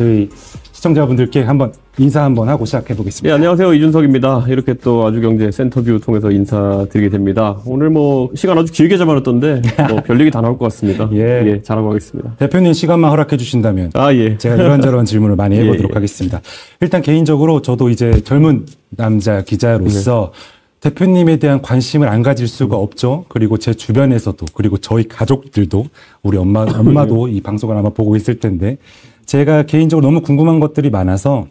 저희 시청자분들께 한번 인사 한번 하고 시작해 보겠습니다. 네, 안녕하세요. 이준석입니다. 이렇게 또 아주경제 센터뷰 통해서 인사드리게 됩니다. 오늘 뭐 시간 아주 길게 잡아놨던데 뭐 별 얘기 다 나올 것 같습니다. 예. 잘하고 가겠습니다. 대표님 시간만 허락해 주신다면 예. 제가 이런저런 질문을 많이 해보도록 하겠습니다. 일단 개인적으로 저도 이제 젊은 남자 기자로서 대표님에 대한 관심을 안 가질 수가 없죠. 그리고 제 주변에서도, 그리고 저희 가족들도, 우리 엄마도 이 방송을 아마 보고 있을 텐데, 제가 개인적으로 너무 궁금한 것들이 많아서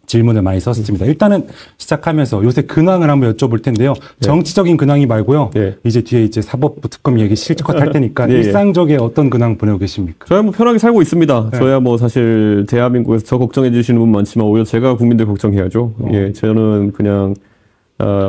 질문을 많이 썼습니다. 일단은 시작하면서 요새 근황을 한번 여쭤볼 텐데요. 정치적인 근황이 말고요. 이제 뒤에 이제 사법부 특검 얘기 실컷 할 테니까 일상적인 어떤 근황 보내고 계십니까? 저야 뭐 편하게 살고 있습니다. 저야 뭐 사실 대한민국에서 저 걱정해 주시는 분 많지만 오히려 제가 국민들 걱정해야죠. 저는 그냥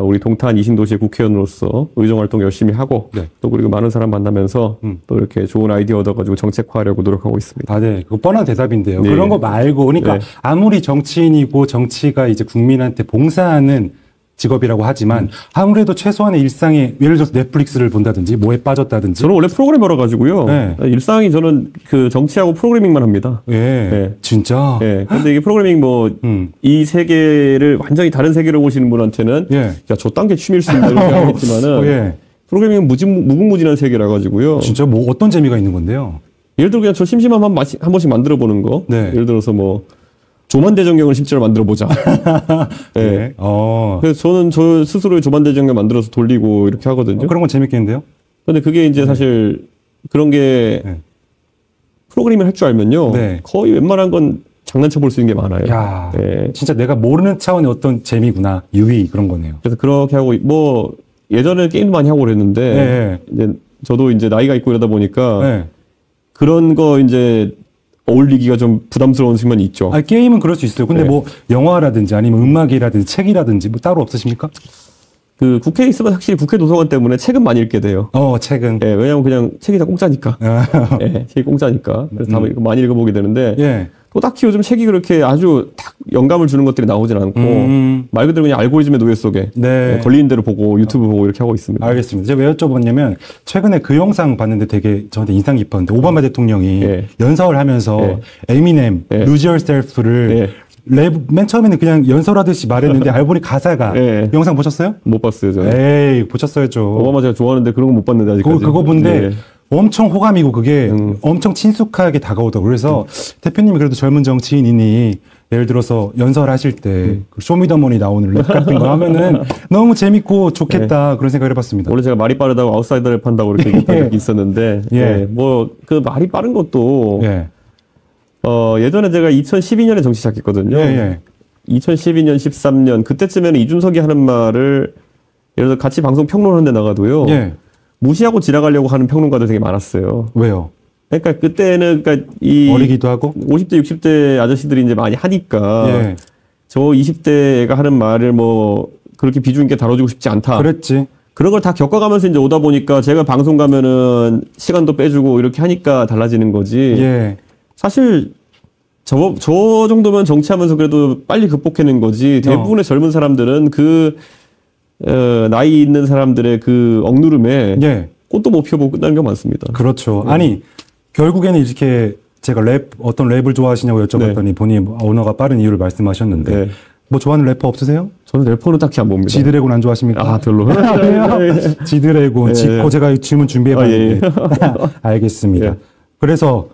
우리 동탄 이신도시의 국회의원으로서 의정활동 열심히 하고 또 그리고 많은 사람 만나면서 또 이렇게 좋은 아이디어 얻어가지고 정책화하려고 노력하고 있습니다. 네. 그거 뻔한 대답인데요. 그런 거 말고, 그러니까 아무리 정치인이고 정치가 이제 국민한테 봉사하는 직업이라고 하지만 아무래도 최소한의 일상에 예를 들어서 넷플릭스를 본다든지 뭐에 빠졌다든지. 저는 원래 프로그래머라 가지고요. 일상이 저는 그 정치하고 프로그래밍만 합니다. 진짜. 근데 이게 프로그래밍 뭐 이 세계를 완전히 다른 세계로 보시는 분한테는 야, 저 딴 게 취미일 수 있나 이렇게 하겠지만은 프로그래밍은 무궁무진한 세계라 가지고요. 진짜 뭐 어떤 재미가 있는 건데요? 예를 들어 그냥 저 심심하면 한 번씩 만들어 보는 거. 예를 들어서 뭐 조만대정경을 실제로 만들어 보자. 그래서 저는 저 스스로의 조만대정경 만들어서 돌리고 이렇게 하거든요. 그런 건 재밌겠는데요? 근데 그게 이제 사실 그런 게 프로그래밍을 할 줄 알면요. 거의 웬만한 건 장난쳐 볼 수 있는 게 많아요. 야, 진짜 내가 모르는 차원의 어떤 재미구나. 유희 그런 거네요. 그래서 그렇게 하고 뭐 예전에 게임도 많이 하고 그랬는데 이제 저도 이제 나이가 있고 이러다 보니까 그런 거 이제 어울리기가 좀 부담스러운 측면이 있죠. 게임은 그럴 수 있어요. 근데 뭐 영화라든지 아니면 음악이라든지 책이라든지 뭐 따로 없으십니까? 그 국회에 있으면 확실히 국회 도서관 때문에 책은 많이 읽게 돼요. 책은. 왜냐면 그냥 책이 다 공짜니까. 책이 공짜니까. 그래서 다 많이 읽어보게 되는데. 또 딱히 요즘 책이 그렇게 아주 딱 영감을 주는 것들이 나오진 않고 말 그대로 그냥 알고리즘의 노예 속에 걸리는 대로 보고 유튜브 보고 이렇게 하고 있습니다. 알겠습니다. 제가 왜 여쭤봤냐면 최근에 그 영상 봤는데 되게 저한테 인상 깊었는데 오바마 대통령이 연설을 하면서 에미넴, Lose Yourself를 맨 처음에는 그냥 연설하듯이 말했는데 알고 보니 가사가 영상 보셨어요? 못 봤어요, 저는. 보셨어야죠. 오바마 제가 좋아하는데 그런 거 못 봤는데 아직까지. 그거 본데 엄청 호감이고 그게 엄청 친숙하게 다가오더라고요. 그래서 대표님이 그래도 젊은 정치인이니 예를 들어서 연설하실 때 쇼미더머니 나오는 랩 같은 거 하면은 너무 재밌고 좋겠다 그런 생각을 해봤습니다. 원래 제가 말이 빠르다고 아웃사이더를 판다고 이렇게 얘기했던 적이 있었는데 뭐 그 말이 빠른 것도 예전에 제가 2012년에 정치 시작했거든요. 2012년, 13년 그때쯤에는 이준석이 하는 말을 예를 들어 같이 방송 평론하는 데 나가도요. 무시하고 지나가려고 하는 평론가들 되게 많았어요. 왜요? 그러니까 그때는 이 어리기도 하고 50대, 60대 아저씨들이 이제 많이 하니까 저 20대가 하는 말을 뭐 그렇게 비중 있게 다뤄주고 싶지 않다. 그랬지. 그런 걸 다 겪어가면서 이제 오다 보니까 제가 방송 가면은 시간도 빼주고 이렇게 하니까 달라지는 거지. 사실 저 정도면 정치하면서 그래도 빨리 극복해낸 거지. 대부분의 젊은 사람들은 나이 있는 사람들의 그 억누름에 꽃도 못 펴보고 끝나는 게 많습니다. 그렇죠. 아니 결국에는 이렇게 제가 어떤 랩을 좋아하시냐고 여쭤봤더니 본인이 언어가 빠른 이유를 말씀하셨는데 뭐 좋아하는 래퍼 없으세요? 저는 래퍼는 딱히 안 봅니다. 지드래곤 안 좋아하십니까? 별로. 지드래곤, 지코 제가 질문 준비해봤는데 알겠습니다. 그래서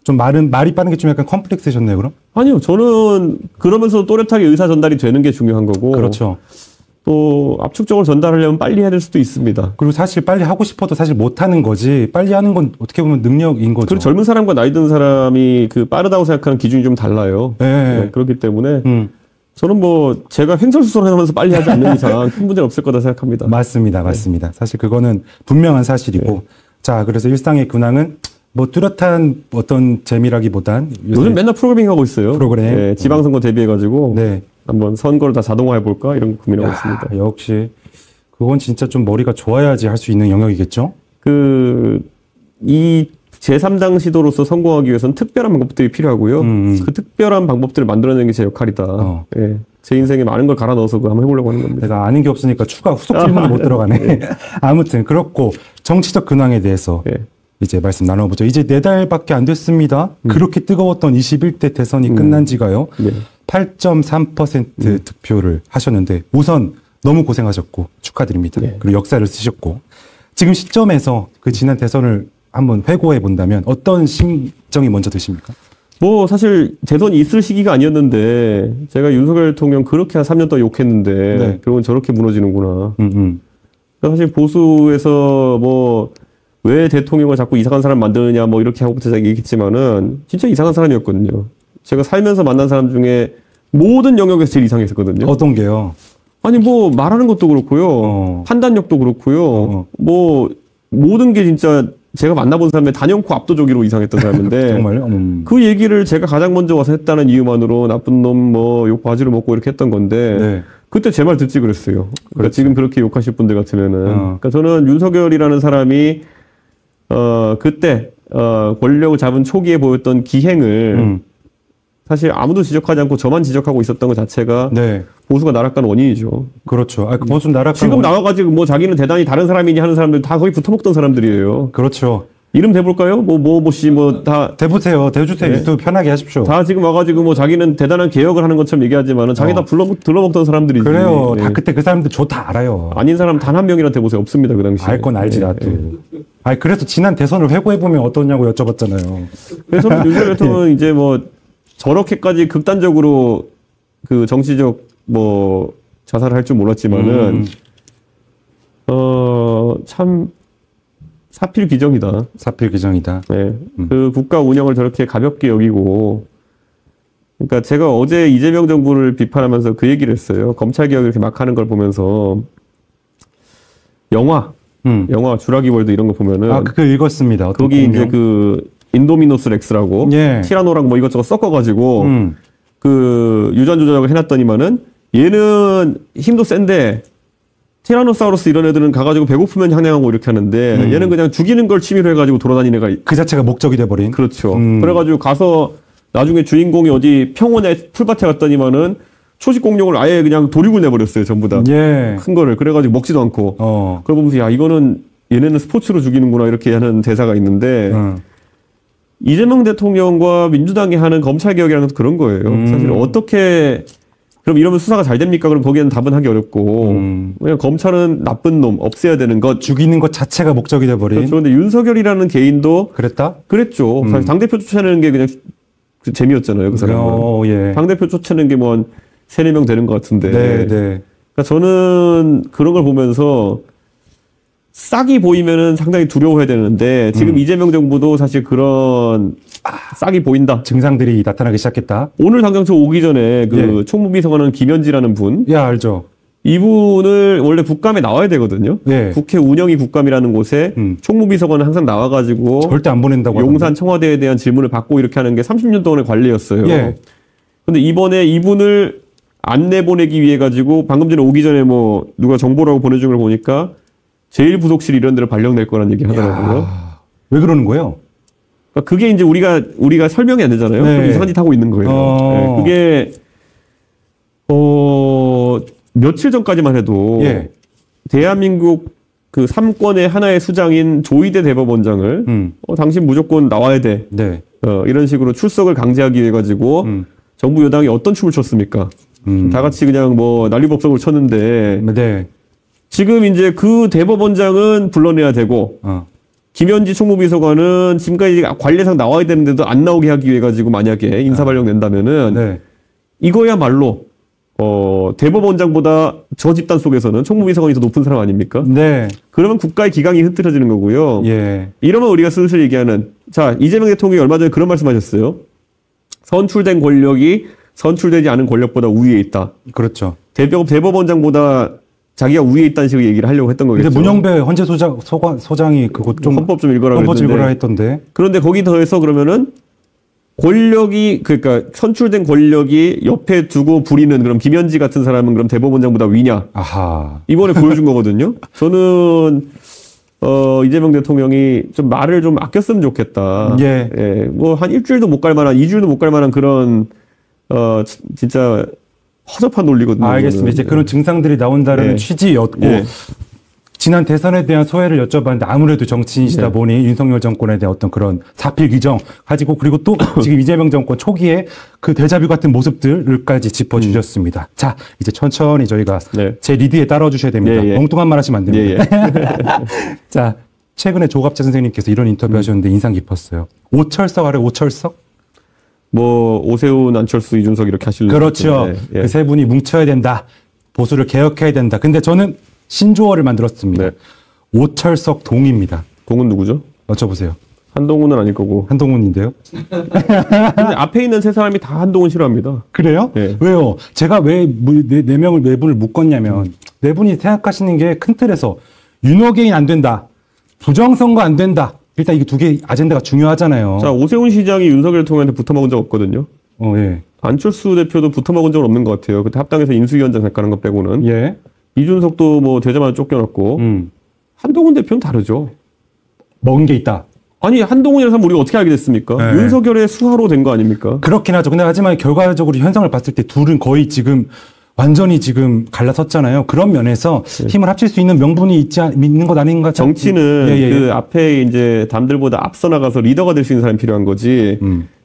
좀 말이 빠른 게 좀 약간 컴플렉스셨네요, 그럼? 아니요, 저는 그러면서 또렷하게 의사 전달이 되는 게 중요한 거고. 그렇죠. 또 압축적으로 전달하려면 빨리 해야 될 수도 있습니다. 그리고 사실 빨리 하고 싶어도 사실 못 하는 거지. 빨리 하는 건 어떻게 보면 능력인 거죠. 그리고 젊은 사람과 나이 든 사람이 그 빠르다고 생각하는 기준이 좀 달라요. 그렇기 때문에 저는 뭐 제가 횡설수설하면서 빨리 하지 않는 이상 큰 문제는 없을 거다 생각합니다. 맞습니다. 사실 그거는 분명한 사실이고. 자, 그래서 일상의 근황은 뭐 뚜렷한 어떤 재미라기보단 요즘 맨날 프로그래밍 하고 있어요. 프로그램. 지방선거 대비해가지고 한번 선거를 다 자동화해볼까 이런 거 고민하고 있습니다. 역시 그건 진짜 좀 머리가 좋아야지 할 수 있는 영역이겠죠? 이 제3당 시도로서 성공하기 위해서는 특별한 방법들이 필요하고요. 그 특별한 방법들을 만들어내는 게 제 역할이다. 제 인생에 많은 걸 갈아 넣어서 한번 해보려고 하는 겁니다. 내가 아는 게 없으니까 추가 후속 질문이 못 들어가네. 아무튼 그렇고 정치적 근황에 대해서 이제 말씀 나눠보죠. 이제 4달밖에 안 됐습니다. 그렇게 뜨거웠던 21대 대선이 끝난 지가요. 8.3% 득표를 하셨는데 우선 너무 고생하셨고 축하드립니다. 그리고 역사를 쓰셨고 지금 시점에서 그 지난 대선을 한번 회고해 본다면 어떤 심정이 먼저 드십니까? 뭐 사실 대선이 있을 시기가 아니었는데 제가 윤석열 대통령 그렇게 한 3년 동안 욕했는데 결국은 저렇게 무너지는구나. 사실 보수에서 뭐 왜 대통령을 자꾸 이상한 사람 만드느냐 뭐 이렇게 하고 제가 얘기했지만은 진짜 이상한 사람이었거든요. 제가 살면서 만난 사람 중에 모든 영역에서 제일 이상했었거든요. 어떤 게요? 아니 뭐 말하는 것도 그렇고요. 판단력도 그렇고요. 뭐 모든 게 진짜 제가 만나본 사람의 단연코 압도적으로 이상했던 사람인데 정말요? 그 얘기를 제가 가장 먼저 와서 했다는 이유만으로 나쁜 놈 뭐 욕 바지를 먹고 이렇게 했던 건데 그때 제 말 듣지 그랬어요. 그러니까 지금 그렇게 욕하실 분들 같으면은 그러니까 저는 윤석열이라는 사람이 그때 권력을 잡은 초기에 보였던 기행을 사실 아무도 지적하지 않고 저만 지적하고 있었던 것 자체가 보수가 나락간 원인이죠. 그렇죠. 아, 보수 나락간 지금 나와가지고 뭐 자기는 대단히 다른 사람이니 하는 사람들 다 거의 붙어먹던 사람들이에요. 그렇죠. 이름 대볼까요? 다 대보세요. 대주세요. 유튜브 편하게 하십시오. 다 지금 와가지고 뭐 자기는 대단한 개혁을 하는 것처럼 얘기하지만은 자기 다 들러먹던 사람들이지. 그래요. 다 그때 그 사람들 다 알아요. 아닌 사람 단 한 명이나 대보세요. 없습니다. 그 당시에. 알 건 알지 나도. 아니 그래서 지난 대선을 회고해보면 어떠냐고 여쭤봤잖아요. 그래서 윤석열 대통령은 이제 뭐 저렇게까지 극단적으로 그 정치적 뭐 자살을 할 줄 몰랐지만은 참 사필귀정이다. 사필귀정이다. 네. 그 국가 운영을 저렇게 가볍게 여기고 그러니까 제가 어제 이재명 정부를 비판하면서 그 얘기를 했어요. 검찰 개혁을 이렇게 막 하는 걸 보면서 영화 주라기 월드 이런 거 보면은 그거 읽었습니다. 거기 이제 그 인도미노스 렉스라고 티라노랑 뭐 이것저것 섞어가지고 그 유전 조작을 해놨더니만은 얘는 힘도 센데 티라노사우루스 이런 애들은 가가지고 배고프면 향양하고 이렇게 하는데 얘는 그냥 죽이는 걸 취미로 해가지고 돌아다니는 애가 그 자체가 목적이 돼버린. 그렇죠. 그래가지고 가서 나중에 주인공이 어디 평원에 풀밭에 갔더니만은 초식 공룡을 아예 그냥 도륙을 내버렸어요. 전부 다. 큰 거를. 그래가지고 먹지도 않고. 그러고 보면서 야 이거는 얘네는 스포츠로 죽이는구나 이렇게 하는 대사가 있는데 이재명 대통령과 민주당이 하는 검찰개혁이라는 것도 그런 거예요. 사실 어떻게 그럼 이러면 수사가 잘 됩니까? 그럼 거기에는 답은 하기 어렵고 그냥 검찰은 나쁜 놈 없애야 되는 것 죽이는 것 자체가 목적이 돼버린. 그렇죠. 그런데 윤석열이라는 개인도 그랬죠. 사실 당대표 쫓아내는 게 그냥 재미였잖아요. 그 사람은. 당대표 쫓아내는 게 뭐 한 3-4명 되는 것 같은데 그러니까 저는 그런 걸 보면서 싹이 보이면은 상당히 두려워해야 되는데 지금 이재명 정부도 사실 그런 싹이 보인다. 증상들이 나타나기 시작했다. 오늘 당장 저 오기 전에 그 총무비서관은 김현지라는 분. 알죠. 이분을 원래 국감에 나와야 되거든요. 국회 운영위 국감이라는 곳에 총무비서관은 항상 나와가지고 절대 안 보낸다고 용산 청와대에 대한 질문을 받고 이렇게 하는 게 30년 동안의 관례였어요. 근데 이번에 이분을 안 내보내기 위해 가지고 방금 전에 오기 전에 뭐 누가 정보라고 보내준 걸 보니까 제1부속실 이런 데를 발령낼 거라는 얘기 하더라고요. 왜 그러는 거예요? 그러니까 그게 이제 우리가 설명이 안 되잖아요. 그럼 이상한 짓 하고 있는 거예요. 그게 며칠 전까지만 해도 대한민국 그 3권의 하나의 수장인 조희대 대법원장을 당신 무조건 나와야 돼. 이런 식으로 출석을 강제하기 위해 가지고 정부 여당이 어떤 춤을 췄습니까? 다 같이 그냥 뭐 난리법석을 쳤는데 지금 이제 그 대법원장은 불러내야 되고 김현지 총무비서관은 지금까지 관례상 나와야 되는데도 안 나오게 하기 위해 가지고 만약에 인사발령 낸다면은 이거야말로 대법원장보다 저 집단 속에서는 총무비서관이 더 높은 사람 아닙니까? 그러면 국가의 기강이 흐트러지는 거고요. 이러면 우리가 슬슬 얘기하는 자 이재명 대통령이 얼마 전에 그런 말씀하셨어요. 선출된 권력이 선출되지 않은 권력보다 우위에 있다. 그렇죠. 대법원장보다 자기가 우위에 있다는 식으로 얘기를 하려고 했던 거겠죠. 근데 문영배 헌재 소장이 그거 좀 헌법 좀 읽어라 했던데. 그런데 거기 더해서 그러면은 권력이 그러니까 선출된 권력이 옆에 두고 부리는 그럼 김현지 같은 사람은 그럼 대법원장보다 위냐? 이번에 보여준 거거든요. 저는 이재명 대통령이 좀 말을 좀 아꼈으면 좋겠다. 뭐 한 일주일도 못 갈 만한 2주일도 못 갈 만한 그런 진짜 허접한 논리거든요. 알겠습니다. 이제 그런 증상들이 나온다는 취지였고 지난 대선에 대한 소회를 여쭤봤는데 아무래도 정치인이시다 보니 윤석열 정권에 대한 어떤 그런 사필 규정 가지고 그리고 또 지금 이재명 정권 초기에 그 데자뷰 같은 모습들까지 짚어주셨습니다. 자, 이제 천천히 저희가 제 리드에 따라주셔야 됩니다. 엉뚱한 말 하시면 안 됩니다. 자, 최근에 조갑재 선생님께서 이런 인터뷰 하셨는데 인상 깊었어요. 오철석 아래 오철석? 뭐 오세훈, 안철수, 이준석 이렇게 하시려고 그렇죠. 그 세 분이 뭉쳐야 된다. 보수를 개혁해야 된다. 근데 저는 신조어를 만들었습니다. 오철석 동입니다. 동은 누구죠? 맞춰보세요. 한동훈은 아닐 거고. 한동훈인데요? 근데 앞에 있는 세 사람이 다 한동훈 싫어합니다. 그래요? 왜요? 제가 왜 네 명을 네 분을 묶었냐면 네 분이 생각하시는 게 큰 틀에서 윤호개인 안 된다. 부정선거 안 된다. 일단 이게 두 개 아젠다가 중요하잖아요. 자, 오세훈 시장이 윤석열 대통령한테 붙어먹은 적 없거든요. 예. 안철수 대표도 붙어먹은 적은 없는 것 같아요. 그때 합당에서 인수위원장 잠깐 거 빼고는. 예. 이준석도 뭐 되자마자 쫓겨났고. 한동훈 대표는 다르죠. 먹은 게 있다. 아니, 한동훈이라서 우리가 어떻게 알게 됐습니까? 윤석열의 수하로 된 거 아닙니까? 그렇긴 하죠. 근데 하지만 결과적으로 현상을 봤을 때 둘은 거의 지금 완전히 지금 갈라섰잖아요. 그런 면에서 힘을 합칠 수 있는 명분이 있는 것 아닌가? 정치는 그 앞에 이제 남들보다 앞서 나가서 리더가 될 수 있는 사람이 필요한 거지.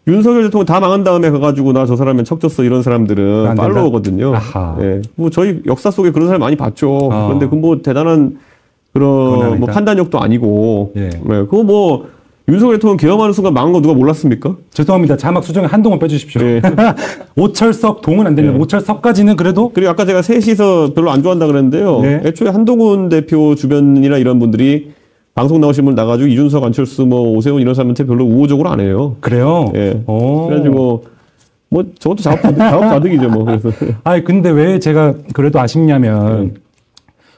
윤석열 대통령 다 망한 다음에 가가지고 나 저 사람은 척졌어 이런 사람들은 팔로워거든요. 뭐 저희 역사 속에 그런 사람 많이 봤죠. 그런데 그 뭐 대단한 그런 뭐 판단력도 아니고. 그거 뭐 윤석열 대통령 개엄하는 순간 망한 거 누가 몰랐습니까? 죄송합니다. 자막 수정에 한동훈 빼주십시오. 오철석 동은 안 됩니다. 오철석까지는 그래도. 그리고 아까 제가 셋이서 별로 안 좋아한다 그랬는데요. 애초에 한동훈 대표 주변이나 이런 분들이 방송 나오신 분 나가지고 이준석, 안철수, 뭐 오세훈 이런 사람한테 별로 우호적으로 안 해요. 그래요? 그래가지고 뭐 저것도 작업자득이죠 뭐. 그래서. 근데 왜 제가 그래도 아쉽냐면.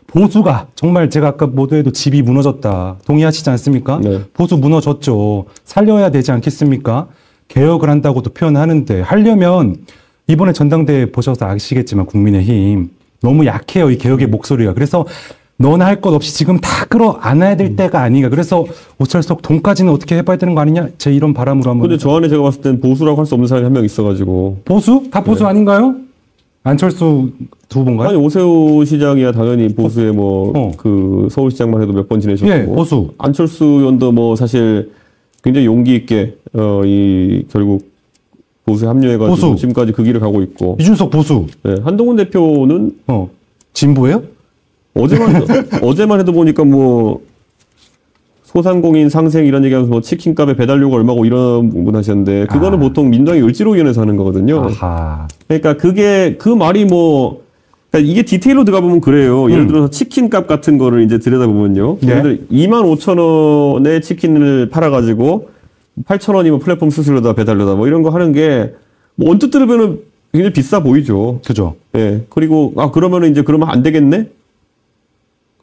보수가 정말 제가 아까 모두에도 집이 무너졌다. 동의하시지 않습니까? 보수 무너졌죠. 살려야 되지 않겠습니까? 개혁을 한다고도 표현하는데 하려면 이번에 전당대회 보셔서 아시겠지만 국민의힘 너무 약해요. 이 개혁의 목소리가. 그래서 너나 할 것 없이 지금 다 끌어안아야 될 때가 아닌가. 그래서 오철석 동까지는 어떻게 해봐야 되는 거 아니냐? 제 이런 바람으로 한번. 근데 저 안에 제가 봤을 땐 보수라고 할 수 없는 사람이 한 명 있어가지고. 보수? 다 보수 아닌가요? 안철수 두 분가요? 아니 오세훈 시장이야 당연히 보수에 뭐 그 서울시장만 해도 몇 번 지내셨고 보수. 안철수 의원도 뭐 사실 굉장히 용기 있게 이 결국 보수에 합류해가지고 보수. 지금까지 그 길을 가고 있고 이준석 보수. 한동훈 대표는 진보예요? 어제만 해도 보니까 뭐 소상공인 상생 이런 얘기하면서 뭐 치킨값에 배달료가 얼마고 이런 부분 하셨는데 그거는 보통 민주당이 을지로위원회에서 하는 거거든요. 그러니까 그게 그 말이 뭐 그러니까 이게 디테일로 들어가 보면 그래요. 예를 들어서 치킨값 같은 거를 이제 들여다보면요. 예를 들어 25,000원에 치킨을 팔아가지고 8,000원이면 플랫폼 수수료다 배달료다 뭐 이런 거 하는 게 뭐 언뜻 들으면은 굉장히 비싸 보이죠. 그죠. 그리고 그러면은 이제 그러면 안 되겠네.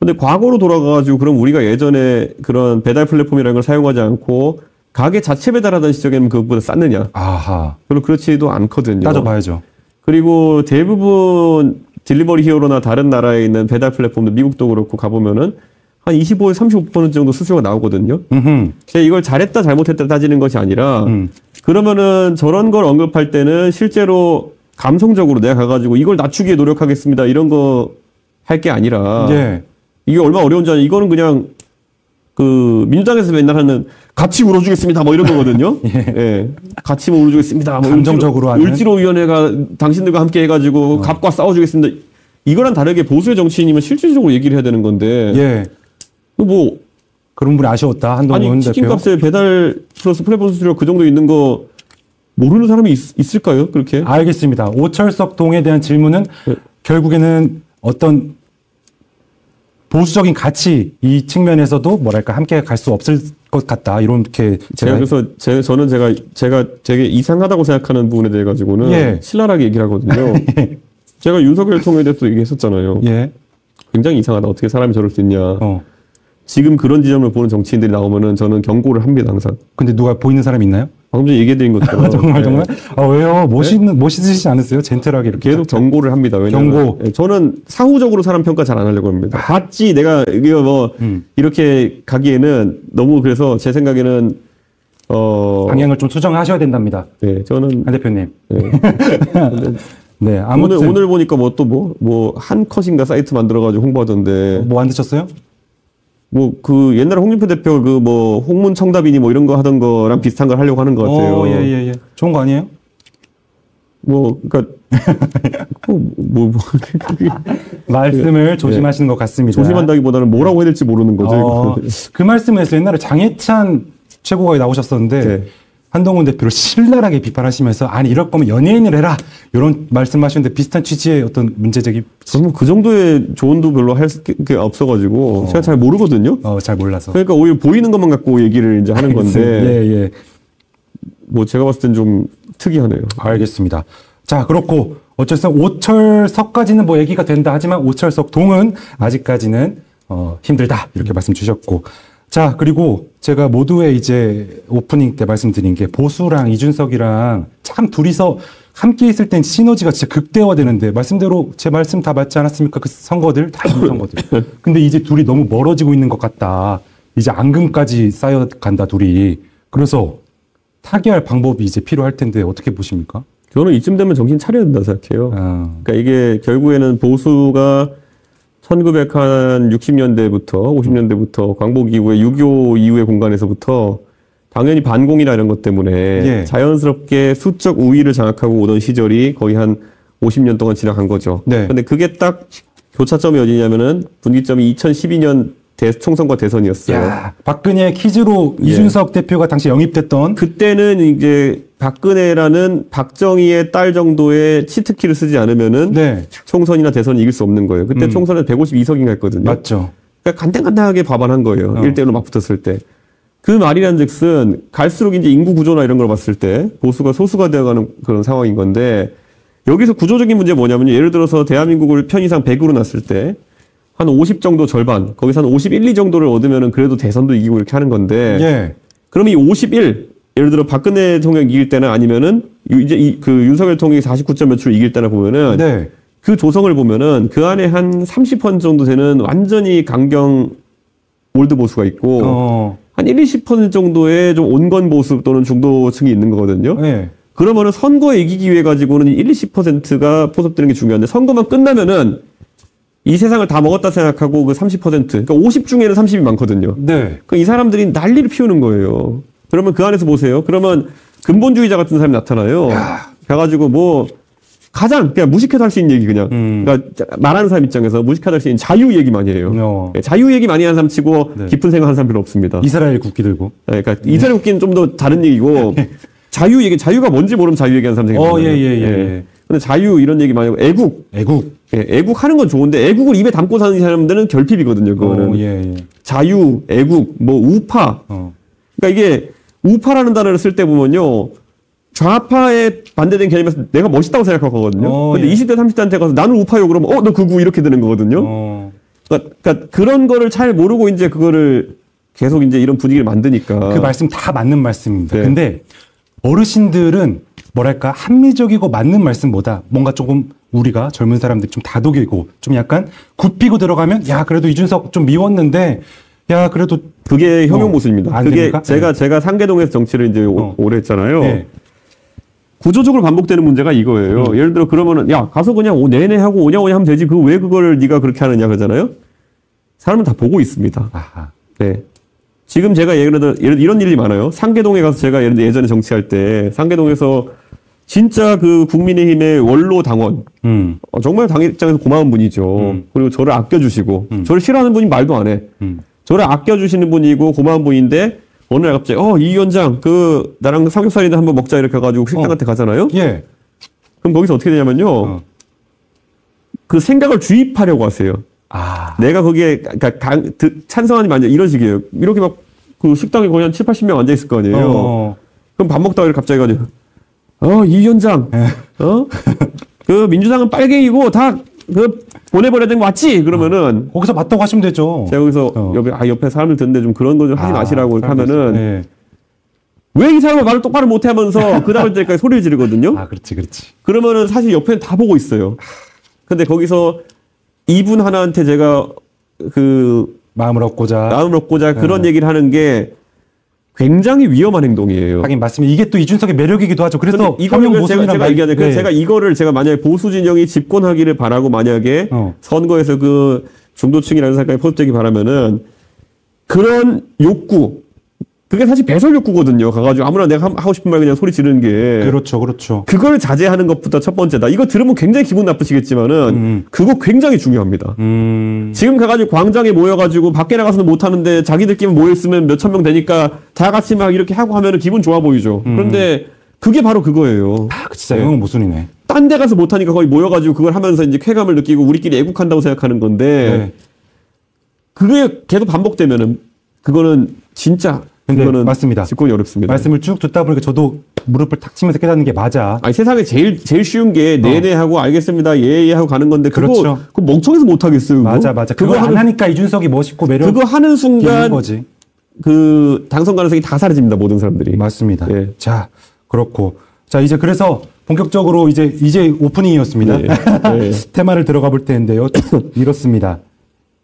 근데 과거로 돌아가가지고 그럼 우리가 예전에 그런 배달 플랫폼이라는 걸 사용하지 않고 가게 자체 배달하던 시절에는 그것보다 쌌느냐? 별로 그렇지도 않거든요. 따져봐야죠. 그리고 대부분 딜리버리 히어로나 다른 나라에 있는 배달 플랫폼도 미국도 그렇고 가보면은 한 25에서 35% 정도 수수료가 나오거든요. 이걸 잘했다 잘못했다 따지는 것이 아니라 그러면은 저런 걸 언급할 때는 실제로 감성적으로 내가 가가지고 이걸 낮추기에 노력하겠습니다. 이런 거 할 게 아니라 이게 얼마나 어려운지 아니 이거는 그냥 그 민주당에서 맨날 하는 같이 물어주겠습니다 뭐 이런 거거든요. 같이 물어주겠습니다. 뭐 감정적으로 하는 을지로위원회가 당신들과 함께 해가지고 갑과 싸워주겠습니다. 이거랑 다르게 보수의 정치인이면 실질적으로 얘기를 해야 되는 건데. 뭐 그런 분이 아쉬웠다 한동훈 대표. 치킨값에 배달 플러스 플랫폼 수수료 그 정도 있는 거 모르는 사람이 있을까요? 그렇게? 알겠습니다. 오철석 동에 대한 질문은 결국에는 어떤 보수적인 가치 이 측면에서도 뭐랄까 함께 갈 수 없을 것 같다 이렇게 제가 그래서 저는 제가 되게 이상하다고 생각하는 부분에 대해 가지고는 신랄하게 얘기를 하거든요. 제가 윤석열 대통령에 대해서 얘기했었잖아요. 굉장히 이상하다. 어떻게 사람이 저럴 수 있냐. 지금 그런 지점을 보는 정치인들이 나오면은 저는 경고를 합니다 항상. 근데 누가 보이는 사람이 있나요? 방금 전에 얘기해드린 것처럼. 정말? 왜요? 멋있으시지 않으세요? 젠틀하게 이렇게. 계속 경고를 합니다. 왜냐면 저는 사후적으로 사람 평가 잘 안 하려고 합니다. 봤지 내가 이게 뭐 이렇게 가기에는 너무 그래서 제 생각에는 방향을 좀 수정하셔야 된답니다. 저는 한 대표님. 아무튼 오늘 보니까 뭐 또 한 컷인가 사이트 만들어가지고 홍보하던데. 뭐 안 드셨어요? 뭐 그 옛날에 홍준표 대표 그 뭐 홍문청답이니 뭐 이런 거 하던 거랑 비슷한 걸 하려고 하는 것 같아요. 예. 좋은 거 아니에요? 뭐 그러니까 말씀을 조심하시는 것 같습니다. 조심한다기보다는 뭐라고 해야 될지 모르는 거죠. 그 말씀에서 옛날에 장해찬 최고가 나오셨었는데 한동훈 대표를 신랄하게 비판하시면서 아니 이럴 거면 연예인을 해라 이런 말씀하셨는데 비슷한 취지의 어떤 문제 제기. 저는 그 정도의 조언도 별로 할 게 없어가지고 제가 잘 모르거든요. 잘 몰라서. 그러니까 오히려 보이는 것만 갖고 얘기를 이제 하는 건데. 예. 뭐 제가 봤을 땐 좀 특이하네요. 알겠습니다. 자, 그렇고 어쩔 오철석까지는 뭐 얘기가 된다 하지만 오철석 동은 아직까지는 힘들다 이렇게 말씀 주셨고, 자, 그리고 제가 모두의 이제 오프닝 때 말씀드린 게 보수랑 이준석이랑 참 둘이서 함께 있을 땐 시너지가 진짜 극대화되는데 말씀대로 제 말씀 다 맞지 않았습니까? 그 선거들 다 선거들. 근데 이제 둘이 너무 멀어지고 있는 것 같다. 이제 앙금까지 쌓여간다 둘이. 그래서 타개할 방법이 이제 필요할 텐데 어떻게 보십니까? 저는 이쯤 되면 정신 차려야 된다 생각해요. 그러니까 이게 결국에는 보수가 1960년대부터 50년대부터 광복 이후에 6.25 이후의 공간에서부터 당연히 반공이나 이런 것 때문에 자연스럽게 수적 우위를 장악하고 오던 시절이 거의 한 50년 동안 지나간 거죠. 근데 그게 딱 교차점이 어디냐면은 분기점이 2012년 총선과 대선이었어요. 야, 박근혜 퀴즈로 이준석 대표가 당시 영입됐던 그때는 이제 박근혜라는 박정희의 딸 정도의 치트키를 쓰지 않으면은 총선이나 대선이 이길 수 없는 거예요. 그때 총선에 152석인가 했거든요. 맞죠. 그러니까 간단하게 과반한 거예요. 1대1로 막 붙었을 때. 그 말이란 즉슨 갈수록 이제 인구 구조나 이런 걸 봤을 때 보수가 소수가 되어가는 그런 상황인 건데 여기서 구조적인 문제 뭐냐면요. 예를 들어서 대한민국을 편의상 100으로 놨을 때 한 50 정도 절반, 거기서 한 51, 2 정도를 얻으면은 그래도 대선도 이기고 이렇게 하는 건데, 그럼 이 51, 예를 들어 박근혜 대통령 이길 때나 아니면은 이제 그 윤석열 대통령이 49점 몇으로 이길 때나 보면은 그 조성을 보면은 그 안에 한 30% 정도 되는 완전히 강경 올드 보수가 있고, 한 1, 20% 정도의 좀 온건 보수 또는 중도층이 있는 거거든요. 그러면은 선거에 이기기 위해 가지고는 1, 20%가 포섭되는 게 중요한데 선거만 끝나면은 이 세상을 다 먹었다 생각하고 그 30%, 그러니까 50 중에는 30이 많거든요. 그러니까 이 사람들이 난리를 피우는 거예요. 그러면 그 안에서 보세요. 그러면 근본주의자 같은 사람이 나타나요. 그래가지고 뭐 가장 그냥 무식해도 할 수 있는 얘기 그냥. 그러니까 말하는 사람 입장에서 무식해도 할 수 있는 자유 얘기 많이 해요. 자유 얘기 많이 하는 사람 치고 깊은 생각하는 사람 별로 없습니다. 이스라엘 국기 들고. 그러니까 이스라엘 국기는 좀 더 다른 얘기고 자유 얘기, 자유가 뭔지 모르면 자유 얘기하는 사람 생각해요. 근데 자유 이런 얘기 많이 하고 애국. 애국하는 건 좋은데 애국을 입에 담고 사는 사람들은 결핍이거든요. 그거는 자유, 애국, 뭐 우파. 그러니까 이게 우파라는 단어를 쓸 때 보면요. 좌파에 반대된 개념에서 내가 멋있다고 생각하거든요. 근데 20대, 30대한테 가서 나는 우파요 그러면 너 극우 이렇게 되는 거거든요. 그러니까 그런 거를 잘 모르고 이제 그거를 계속 이제 이런 분위기를 만드니까. 그 말씀 다 맞는 말씀입니다. 근데 어르신들은 뭐랄까 합리적이고 맞는 말씀보다 뭔가 조금 우리가 젊은 사람들이 좀 다독이고 좀 약간 굽히고 들어가면 야 그래도 이준석 좀 미웠는데 야 그래도 그게 형용 보수입니다. 그게 됩니까? 제가 상계동에서 정치를 이제 오래 했잖아요. 구조적으로 반복되는 문제가 이거예요. 예를 들어 그러면은 야 가서 그냥 내내 하고 오냐 하면 되지. 왜 그걸 네가 그렇게 하느냐 그러잖아요. 사람은 다 보고 있습니다. 지금 제가 예를 들어 이런 일이 많아요. 상계동에 가서 제가 예전에 정치할 때 상계동에서 진짜 그 국민의힘의 원로 당원, 정말 당 입장에서 고마운 분이죠. 그리고 저를 아껴주시고, 저를 싫어하는 분이 말도 안 해. 저를 아껴주시는 분이고 고마운 분인데 어느 날 갑자기 이 위원장 나랑 삼겹살이나 한번 먹자 이렇게 해가지고 식당한테 가잖아요. 그럼 거기서 어떻게 되냐면요. 그 생각을 주입하려고 하세요. 내가 거기에 찬성하니 마냐 이런 식이에요. 이렇게 막 그 식당에 거의 한 7, 80명 앉아 있을 거 아니에요. 그럼 밥 먹다가 갑자기 가지고 이 위원장 그 민주당은 빨갱이고 다 보내버려야 되는 거 맞지? 그러면은 거기서 맞다고 하시면 되죠. 제가 거기서 옆에 사람들 듣는데 좀 그런 거 좀 하지 마시라고 이렇게 하면은 왜 이 사람은 말을 똑바로 못 하면서 그 다음 때까지 소리를 지르거든요. 그렇지. 그러면은 사실 옆에는 다 보고 있어요. 근데 거기서 이분 하나한테 제가 마음을 얻고자 그런 얘기를 하는 게 굉장히 위험한 행동이에요. 하긴 맞습니다. 이게 또 이준석의 매력이기도 하죠. 그래서 이거를 제가 얘기하는 제가 이거를 제가 만약에 보수 진영이 집권하기를 바라고 만약에 선거에서 그 중도층이라는 사람까지 포섭되기 바라면은 그런 욕구, 그게 사실 배설 욕구거든요. 가가지고 아무나 내가 하고 싶은 말 그냥 소리 지르는 게. 그렇죠, 그렇죠. 그걸 자제하는 것부터 첫 번째다. 이거 들으면 굉장히 기분 나쁘시겠지만은 그거 굉장히 중요합니다. 지금 가가지고 광장에 모여가지고 밖에 나가서는 못 하는데 자기들끼리 모여있으면 몇천 명 되니까 다 같이 막 이렇게 하고 하면은 기분 좋아 보이죠. 그런데 그게 바로 그거예요. 진짜 이건 모순이네. 딴 데 가서 못 하니까 거기 모여가지고 그걸 하면서 이제 쾌감을 느끼고 우리끼리 애국한다고 생각하는 건데 그게 계속 반복되면은 그거는 진짜. 근데 맞습니다. 짚고는 어렵습니다. 말씀을 쭉 듣다 보니까 저도 무릎을 탁 치면서 깨닫는 게 맞아. 아니, 세상에 제일 쉬운 게 네네 하고 알겠습니다. 예 하고 가는 건데 그거 멍청해서 못 하겠어요. 맞아. 그거 안 하니까 이준석이 멋있고 매력. 그거 하는 순간 거지. 그 당선 가능성이 다 사라집니다. 모든 사람들이. 맞습니다. 예. 자, 그렇고 자 이제 그래서 본격적으로 이제 오프닝이었습니다. 네. 테마를 들어가 볼 텐데요. 이렇습니다.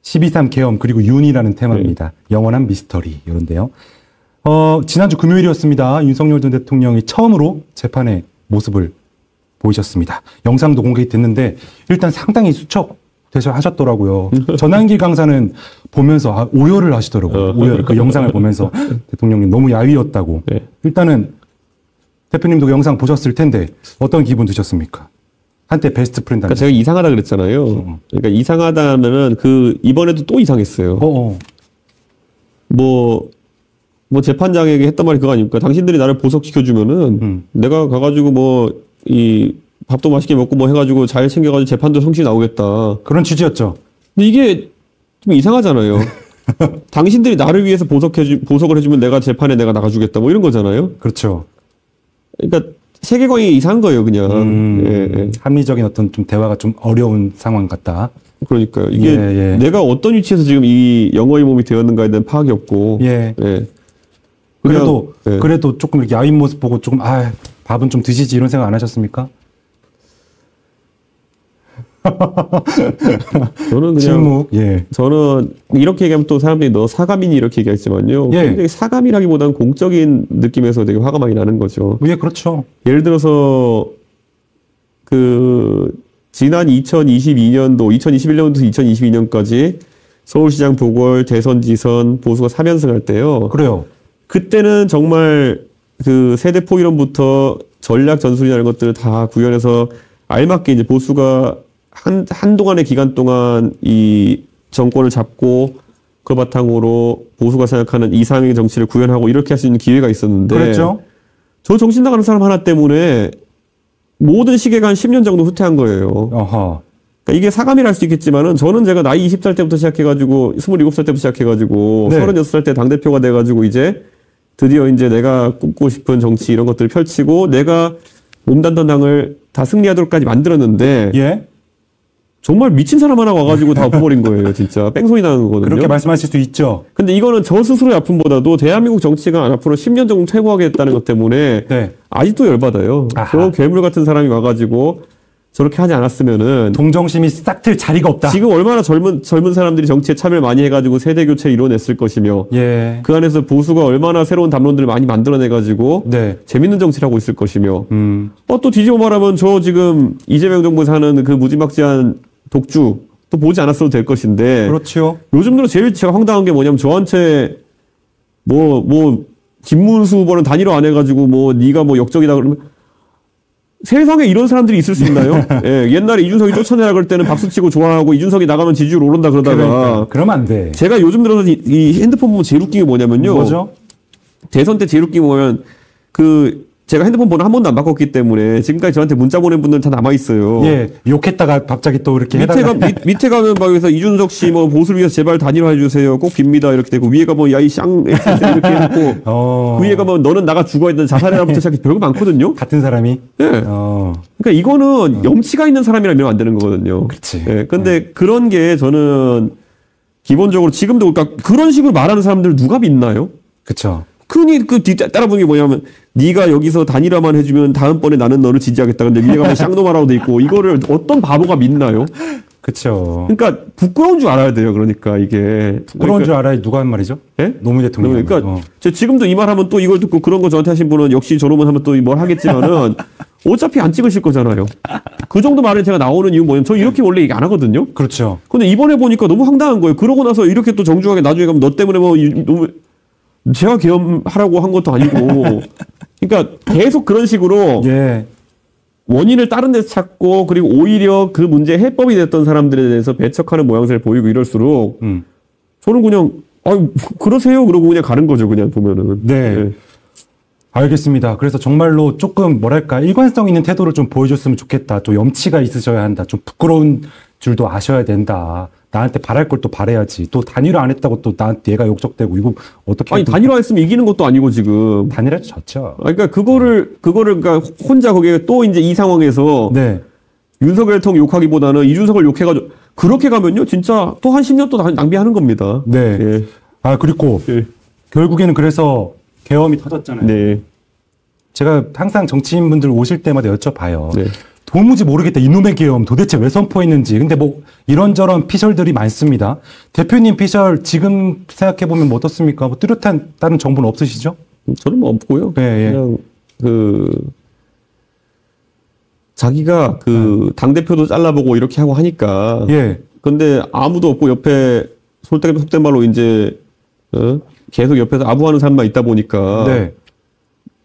12.3 계엄 그리고 윤이라는 테마입니다. 영원한 미스터리 이런데요. 지난주 금요일이었습니다. 윤석열 전 대통령이 처음으로 재판의 모습을 보이셨습니다. 영상도 공개됐는데 일단 상당히 하셨더라고요. 전한길 강사는 보면서 오열을 하시더라고요. 오열. 그 영상을 보면서 대통령님 너무 야위였다고. 네. 일단은 대표님도 영상 보셨을 텐데 어떤 기분 드셨습니까? 한때 베스트 프렌드. 그러니까 제가 이상하다 그랬잖아요. 그러니까 이상하다면은 이번에도 또 이상했어요. 뭐 재판장에게 했던 말이 그거 아닙니까? 당신들이 나를 보석시켜주면은 내가 가가지고 이 밥도 맛있게 먹고 뭐 해가지고 잘 챙겨가지고 재판도 성실히 나오겠다. 그런 취지였죠. 근데 이게 좀 이상하잖아요. 당신들이 나를 위해서 보석을 해주면 내가 재판에 내가 나가주겠다 뭐 이런 거잖아요. 그렇죠. 그러니까 세계관이 이상한 거예요, 그냥. 합리적인 어떤 좀 대화가 좀 어려운 상황 같다. 그러니까요. 이게 내가 어떤 위치에서 지금 이 영어의 몸이 되었는가에 대한 파악이 없고. 그래도 조금 이렇게 야윈 모습 보고 조금 밥은 좀 드시지 이런 생각 안 하셨습니까? 저는 그냥 저는 이렇게 얘기하면 또 사람들이 너 사감이니 이렇게 얘기하지만요. 굉장히 사감이라기보다는 공적인 느낌에서 되게 화가 많이 나는 거죠. 그렇죠. 예를 들어서 지난 2022년도 2021년부터 2022년까지 서울시장 보궐 대선 보수가 3연승할 때요. 그래요. 그때는 정말 그 세대 포이론부터 전략 전술이라는 것들을 다 구현해서 알맞게 이제 보수가 한동안의 기간 동안 이 정권을 잡고 그 바탕으로 보수가 생각하는 이상의 정치를 구현하고 이렇게 할 수 있는 기회가 있었는데. 그렇죠. 저 정신 나가는 사람 하나 때문에 모든 시계가 한 10년 정도 후퇴한 거예요. 어허. 그러니까 이게 사감이라 할 수 있겠지만은 저는 제가 나이 20살 때부터 시작해가지고 27살 때부터 시작해가지고 36살 때 당대표가 돼가지고 이제 드디어 이제 내가 꿈꾸고 싶은 정치 이런 것들을 펼치고 내가 몸담던 당을 다 승리하도록까지 만들었는데 정말 미친 사람 하나 와가지고 다 엎어버린 거예요. 진짜 뺑소니 나는 거거든요. 그렇게 말씀하실 수 있죠. 근데 이거는 저 스스로의 아픔보다도 대한민국 정치가 앞으로 10년 정도 퇴보하겠다는 것 때문에 아직도 열받아요. 저 괴물 같은 사람이 와가지고 저렇게 하지 않았으면은 동정심이 싹 틀 자리가 없다. 지금 얼마나 젊은 사람들이 정치에 참여를 많이 해가지고 세대 교체를 이뤄냈을 것이며 그 안에서 보수가 얼마나 새로운 담론들을 많이 만들어내가지고 재밌는 정치를 하고 있을 것이며 또 뒤집어 말하면 저 지금 이재명 정부에서 하는 그 무지막지한 독주 또 보지 않았어도 될 것인데. 그렇죠. 요즘 들어 제일 제가 황당한 게 뭐냐면 저한테 김문수 후보는 단일화 안 해가지고 네가 역적이다 그러면 세상에 이런 사람들이 있을 수 있나요? 옛날에 이준석이 쫓아내라 그럴 때는 박수치고 좋아하고 이준석이 나가면 지지율 오른다 그러다가. 그러면 안 돼. 제가 요즘 들어서 이 핸드폰 보면 제일 웃긴 게 뭐냐면요. 뭐죠? 대선 때 제일 웃긴 게 뭐냐면 제가 핸드폰 번호 한 번도 안 바꿨기 때문에 지금까지 저한테 문자 보낸 분들 다 남아있어요. 욕했다가 갑자기 또 이렇게 밑에 가면 막 여기서 이준석 씨 보수를 위해서 제발 단일화 해주세요. 꼭 빕니다. 이렇게 되고 위에 가면 야이 쌍 이렇게 해놓고 위에 가면 너는 나가 죽어야 된다. 자살해라부터 시작해서 별거 많거든요. 같은 사람이? 그러니까 이거는 염치가 있는 사람이라 이러면 안 되는 거거든요. 그렇지. 근데 그런 게 저는 기본적으로 지금도 그러니까 그런 식으로 말하는 사람들 누가 믿나요? 그렇죠. 흔히 따라보는 게 뭐냐면 네가 여기서 단일화만 해주면 다음번에 나는 너를 지지하겠다. 근데 위에 가면 쌍놈아라고 돼 있고 이거를 어떤 바보가 믿나요? 그렇죠. 그러니까 부끄러운 줄 알아야 돼요. 그러니까 이게 부끄러운 줄 알아야 누가 한 말이죠? 노무현 대통령. 그러니까 지금도 이 말하면 또 이걸 듣고 그런 거 저한테 하신 분은 역시 저놈은 하면 또 뭘 하겠지만은 어차피 안 찍으실 거잖아요. 그 정도 말에 제가 나오는 이유는 뭐냐면 저 이렇게 원래 얘기 안 하거든요. 그렇죠. 근데 이번에 보니까 너무 황당한 거예요. 그러고 나서 이렇게 또 정중하게 나중에 가면 너 때문에 뭐 너무 제가 계엄하라고 한 것도 아니고 그러니까 계속 그런 식으로 예. 원인을 다른 데서 찾고 그리고 오히려 그 문제의 해법이 됐던 사람들에 대해서 배척하는 모양새를 보이고 이럴수록 저는 그냥 그러세요 그러고 그냥 가는 거죠. 그냥 보면은. 네. 네. 알겠습니다. 그래서 정말로 조금 뭐랄까 일관성 있는 태도를 좀 보여줬으면 좋겠다. 좀 염치가 있으셔야 한다. 좀 부끄러운 줄도 아셔야 된다. 나한테 바랄 걸 또 바라야지. 또 단일화 안 했다고 또 나한테 얘가 욕적대고 이거 어떻게? 아니 단일화 했으면 이기는 것도 아니고 지금. 단일화도 졌죠. 그러니까 그거를 그러니까 혼자 거기에 또 이제 이 상황에서 네. 윤석열 대통령 욕하기보다는 이준석을 욕해가지고 그렇게 가면요 진짜 또 한 10년 또 낭비하는 겁니다. 네. 예. 그리고 예. 결국에는 그래서 계엄이 터졌잖아요. 네. 제가 항상 정치인분들 오실 때마다 여쭤봐요. 네. 도무지 모르겠다. 이놈의 계엄 도대체 왜 선포했는지. 근데 뭐 이런저런 피셜들이 많습니다. 대표님 피셜 지금 생각해보면 뭐 어떻습니까? 뭐 뚜렷한 다른 정보는 없으시죠? 저는 뭐 없고요. 네, 그냥 자기가 당대표도 잘라보고 이렇게 하고 하니까. 예. 근데 아무도 없고 옆에 속된 말로 이제 계속 옆에서 아부하는 사람만 있다 보니까. 네.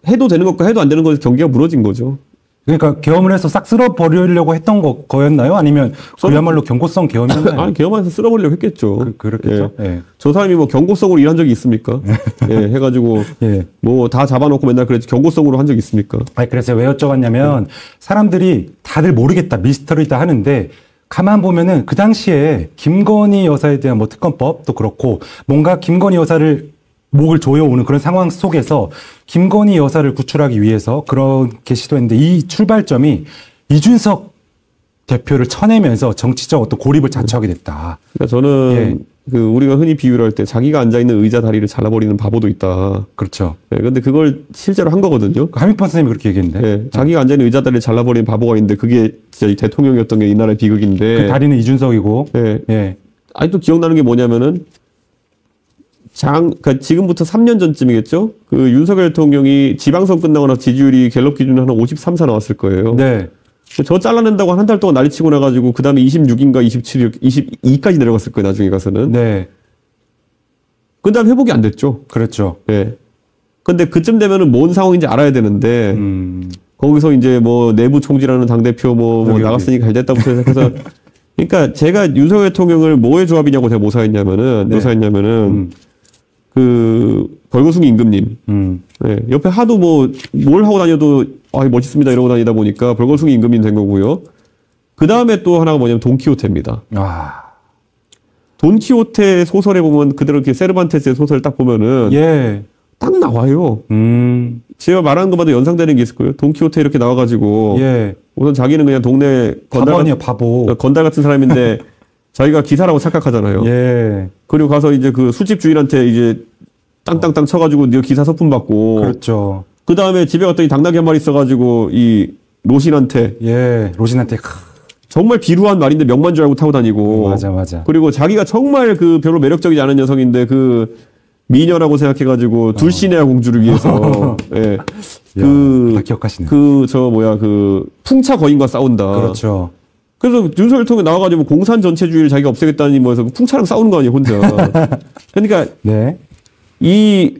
해도 되는 것과 해도 안 되는 것에서 경계가 무너진 거죠. 그러니까 계엄을 해서 싹 쓸어버리려고 했던 거였나요? 아니면 그야말로 경고성 계엄이었나요? 아니 계엄해서 쓸어버리려고 했겠죠. 그렇겠죠. 예. 예. 저 사람이 뭐 경고성으로 일한 적이 있습니까? 예, 해가지고 예. 뭐 다 잡아놓고 맨날 그랬지 경고성으로 한 적 있습니까? 아니 그래서 왜 여쭤봤냐면 사람들이 다들 모르겠다 미스터리다 하는데 가만 보면은 그 당시에 김건희 여사에 대한 뭐 특검법도 그렇고 뭔가 김건희 여사를 목을 조여오는 그런 상황 속에서 김건희 여사를 구출하기 위해서 그렇게 시도했는데 이 출발점이 이준석 대표를 쳐내면서 정치적 어떤 고립을 자초하게 됐다. 그러니까 저는 우리가 흔히 비유를 할 때 자기가 앉아있는 의자 다리를 잘라버리는 바보도 있다. 그렇죠. 근데 그걸 실제로 한 거거든요. 하민펀 선생님이 그렇게 얘기했는데. 자기가 앉아있는 의자 다리를 잘라버리는 바보가 있는데 그게 진짜 대통령이었던 게 이 나라의 비극인데. 그 다리는 이준석이고. 아직도 기억나는 게 뭐냐면은 그러니까 지금부터 3년 전쯤이겠죠? 윤석열 대통령이 지방선 끝나고 나서 지지율이 갤럽 기준으로 한 53, 4 나왔을 거예요. 네. 저 잘라낸다고 한 달 동안 난리치고 나가지고 그 다음에 26인가 27, 22까지 내려갔을 거예요. 나중에 가서는. 네. 그 다음 회복이 안 됐죠. 그렇죠. 네. 근데 그쯤 되면은 뭔 상황인지 알아야 되는데 거기서 이제 뭐 내부 총질하는 당대표 뭐 나갔으니까 잘 됐다부터 해서 그러니까 제가 윤석열 대통령을 뭐의 조합이냐고 제가 묘사했냐면은 벌거숭이 임금님. 네, 옆에 하도 뭘 하고 다녀도, 멋있습니다. 이러고 다니다 보니까 벌거숭이 임금님 된 거고요. 그 다음에 또 하나가 뭐냐면 돈키호테입니다. 돈키호테 소설에 보면 그대로 이렇게 세르반테스의 소설 딱 보면은. 예. 딱 나와요. 제가 말하는 것마다 연상되는 게 있을 거예요. 돈키호테 이렇게 나와가지고. 예. 우선 자기는 그냥 동네 건달 같은 사람인데 자기가 기사라고 착각하잖아요. 예. 그리고 가서 이제 그 술집 주인한테 이제 땅땅땅 쳐가지고 네 기사 서품 받고. 그렇죠. 그 다음에 집에 갔더니 당나귀 한 마리 있어가지고 이 로신한테. 로신한테. 정말 비루한 말인데 명만 줄 알고 타고 다니고. 맞아. 그리고 자기가 정말 별로 매력적이지 않은 녀석인데 미녀라고 생각해가지고 둘시네아 공주를 위해서. 예. 다 기억하시네. 풍차 거인과 싸운다. 그렇죠. 그래서 윤석열 대통령이 나와가지고 공산 전체주의를 자기가 없애겠다니 뭐해서 풍차랑 싸우는 거 아니에요, 혼자. 그러니까. 네.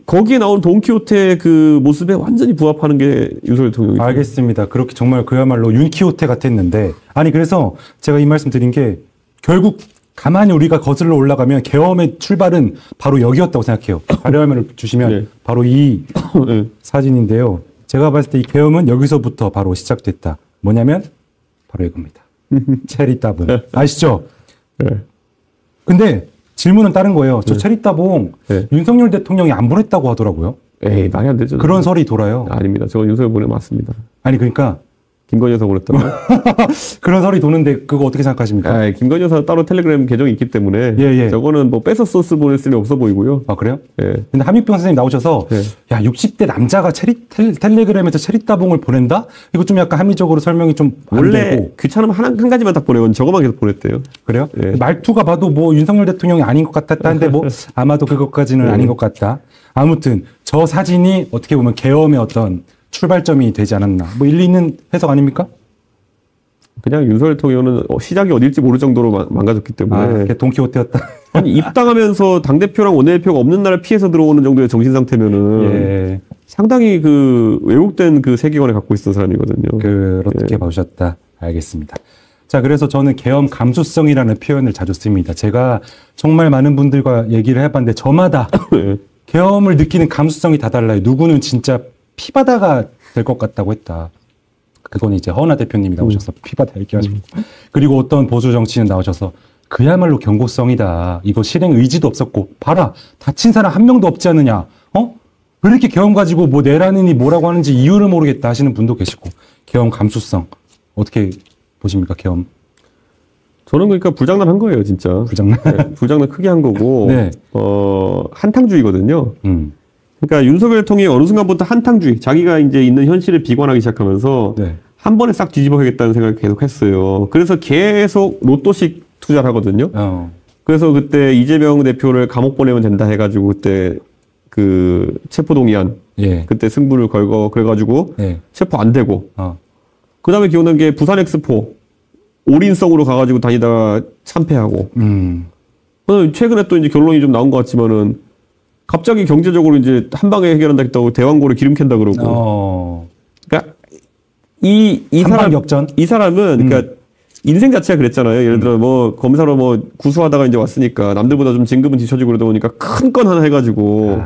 거기에 나온 돈키호테 모습에 완전히 부합하는 게 윤석열 대통령이죠. 알겠습니다. 그렇게 정말 그야말로 윤키호테 같았는데. 그래서 제가 이 말씀 드린 게 결국 가만히 우리가 거슬러 올라가면 계엄의 출발은 바로 여기였다고 생각해요. 자료화면을 주시면 바로 이 사진인데요. 제가 봤을 때 이 계엄은 여기서부터 바로 시작됐다. 뭐냐면 바로 이겁니다. 체리 따봉. 아시죠? 네. 근데 질문은 다른 거예요. 저 체리 따봉 윤석열 대통령이 안 보냈다고 하더라고요. 에이, 말이 안 되죠. 그런 설이 돌아요. 아닙니다. 저건 윤석열 보내 맞습니다. 그러니까 김건희 여사 보냈다고? 그런 설이 도는데 그거 어떻게 생각하십니까? 김건희 여사 따로 텔레그램 계정이 있기 때문에 저거는 뺏어 소스 보냈을 리 없어 보이고요. 그래요? 근데 하민병 선생님 나오셔서 60대 남자가 텔레그램에서 체리 따봉을 보낸다? 이거 좀 약간 합리적으로 설명이 좀 안 되고. 원래 귀찮으면 한 가지만 딱 보내요. 저거만 계속 보냈대요. 그래요? 말투가 봐도 윤석열 대통령이 아닌 것 같았다는데 아마도 그것까지는 아닌 것 같다. 아무튼 저 사진이 어떻게 보면 계엄의 어떤 출발점이 되지 않았나. 일리 있는 해석 아닙니까? 그냥 윤석열 대통령은 시작이 어딜지 모를 정도로 망가졌기 때문에. 돈키호테였다. 아니, 입당하면서 당대표랑 원내대표가 없는 나라를 피해서 들어오는 정도의 정신 상태면은. 예. 상당히 그 왜곡된 그 세계관을 갖고 있었던 사람이거든요. 그렇게 보셨다. 알겠습니다. 자, 그래서 저는 계엄 감수성이라는 표현을 자주 씁니다. 제가 정말 많은 분들과 얘기를 해봤는데 저마다 네. 계엄을 느끼는 감수성이 다 달라요. 누구는 진짜 피바다가 될 것 같다고 했다. 그건 이제 허은하 대표님이 나오셔서 피바다 얘기하시고 그리고 어떤 보수 정치인 나오셔서 그야말로 경고성이다. 이거 실행 의지도 없었고 봐라. 다친 사람 한 명도 없지 않느냐. 왜 이렇게 계엄 가지고 뭐 내라느니 뭐라고 하는지 이유를 모르겠다 하시는 분도 계시고 계엄 감수성 어떻게 보십니까 계엄? 저는 그러니까 불장난한 거예요 진짜. 불장난? 네, 불장난 크게 한 거고 네. 한탕주의거든요. 그러니까 윤석열 대통령이 어느 순간부터 한탕주의 자기가 이제 있는 현실을 비관하기 시작하면서 네. 한 번에 싹 뒤집어야겠다는 생각을 계속 했어요. 그래서 계속 로또식 투자를 하거든요. 그래서 그때 이재명 대표를 감옥 보내면 된다 해가지고 그때 그 체포동의안 예. 그때 승부를 걸고 그래가지고 예. 체포 안 되고 그 다음에 기억나는 게 부산 엑스포 올인성으로 가가지고 다니다가 참패하고 최근에 또 이제 결론이 좀 나온 것 같지만은 갑자기 경제적으로 이제 한 방에 해결한다 했다고 대왕고를 기름 캔다 그러고 그러니까 이 사람 역전 이 사람은 그러니까 인생 자체가 그랬잖아요. 예를 들어 뭐 검사로 뭐 구수하다가 이제 왔으니까 남들보다 좀 진급은 뒤처지고 그러다 보니까 큰 건 하나 해가지고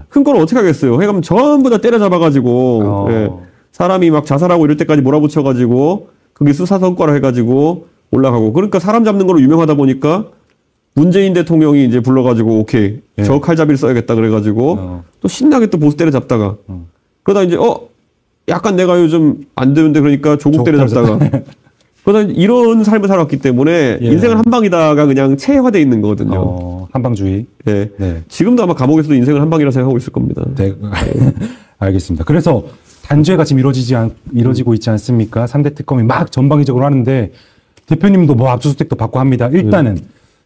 큰 건 어떻게 하겠어요? 해가면 전부 다 때려잡아가지고 예. 사람이 막 자살하고 이럴 때까지 몰아붙여가지고 그게 수사 성과로 해가지고 올라가고 그러니까 사람 잡는 걸로 유명하다 보니까 문재인 대통령이 이제 불러가지고 오케이 예. 저 칼잡이를 써야겠다 그래가지고 또 신나게 또 보수 때려잡다가 그러다 이제 약간 내가 요즘 안 되는데 그러니까 조국 때려잡다가 그러다 이런 삶을 살았기 때문에 예. 인생은 한 방이다가 그냥 체화되어 있는 거거든요. 한방주의. 네. 네. 지금도 아마 감옥에서도 인생은 한 방이라 생각하고 있을 겁니다. 네. 알겠습니다. 그래서 단죄가 지금 이루어지고 있지 않습니까? 3대 특검이 막 전방위적으로 하는데 대표님도 뭐 압수수색도 받고 합니다. 일단은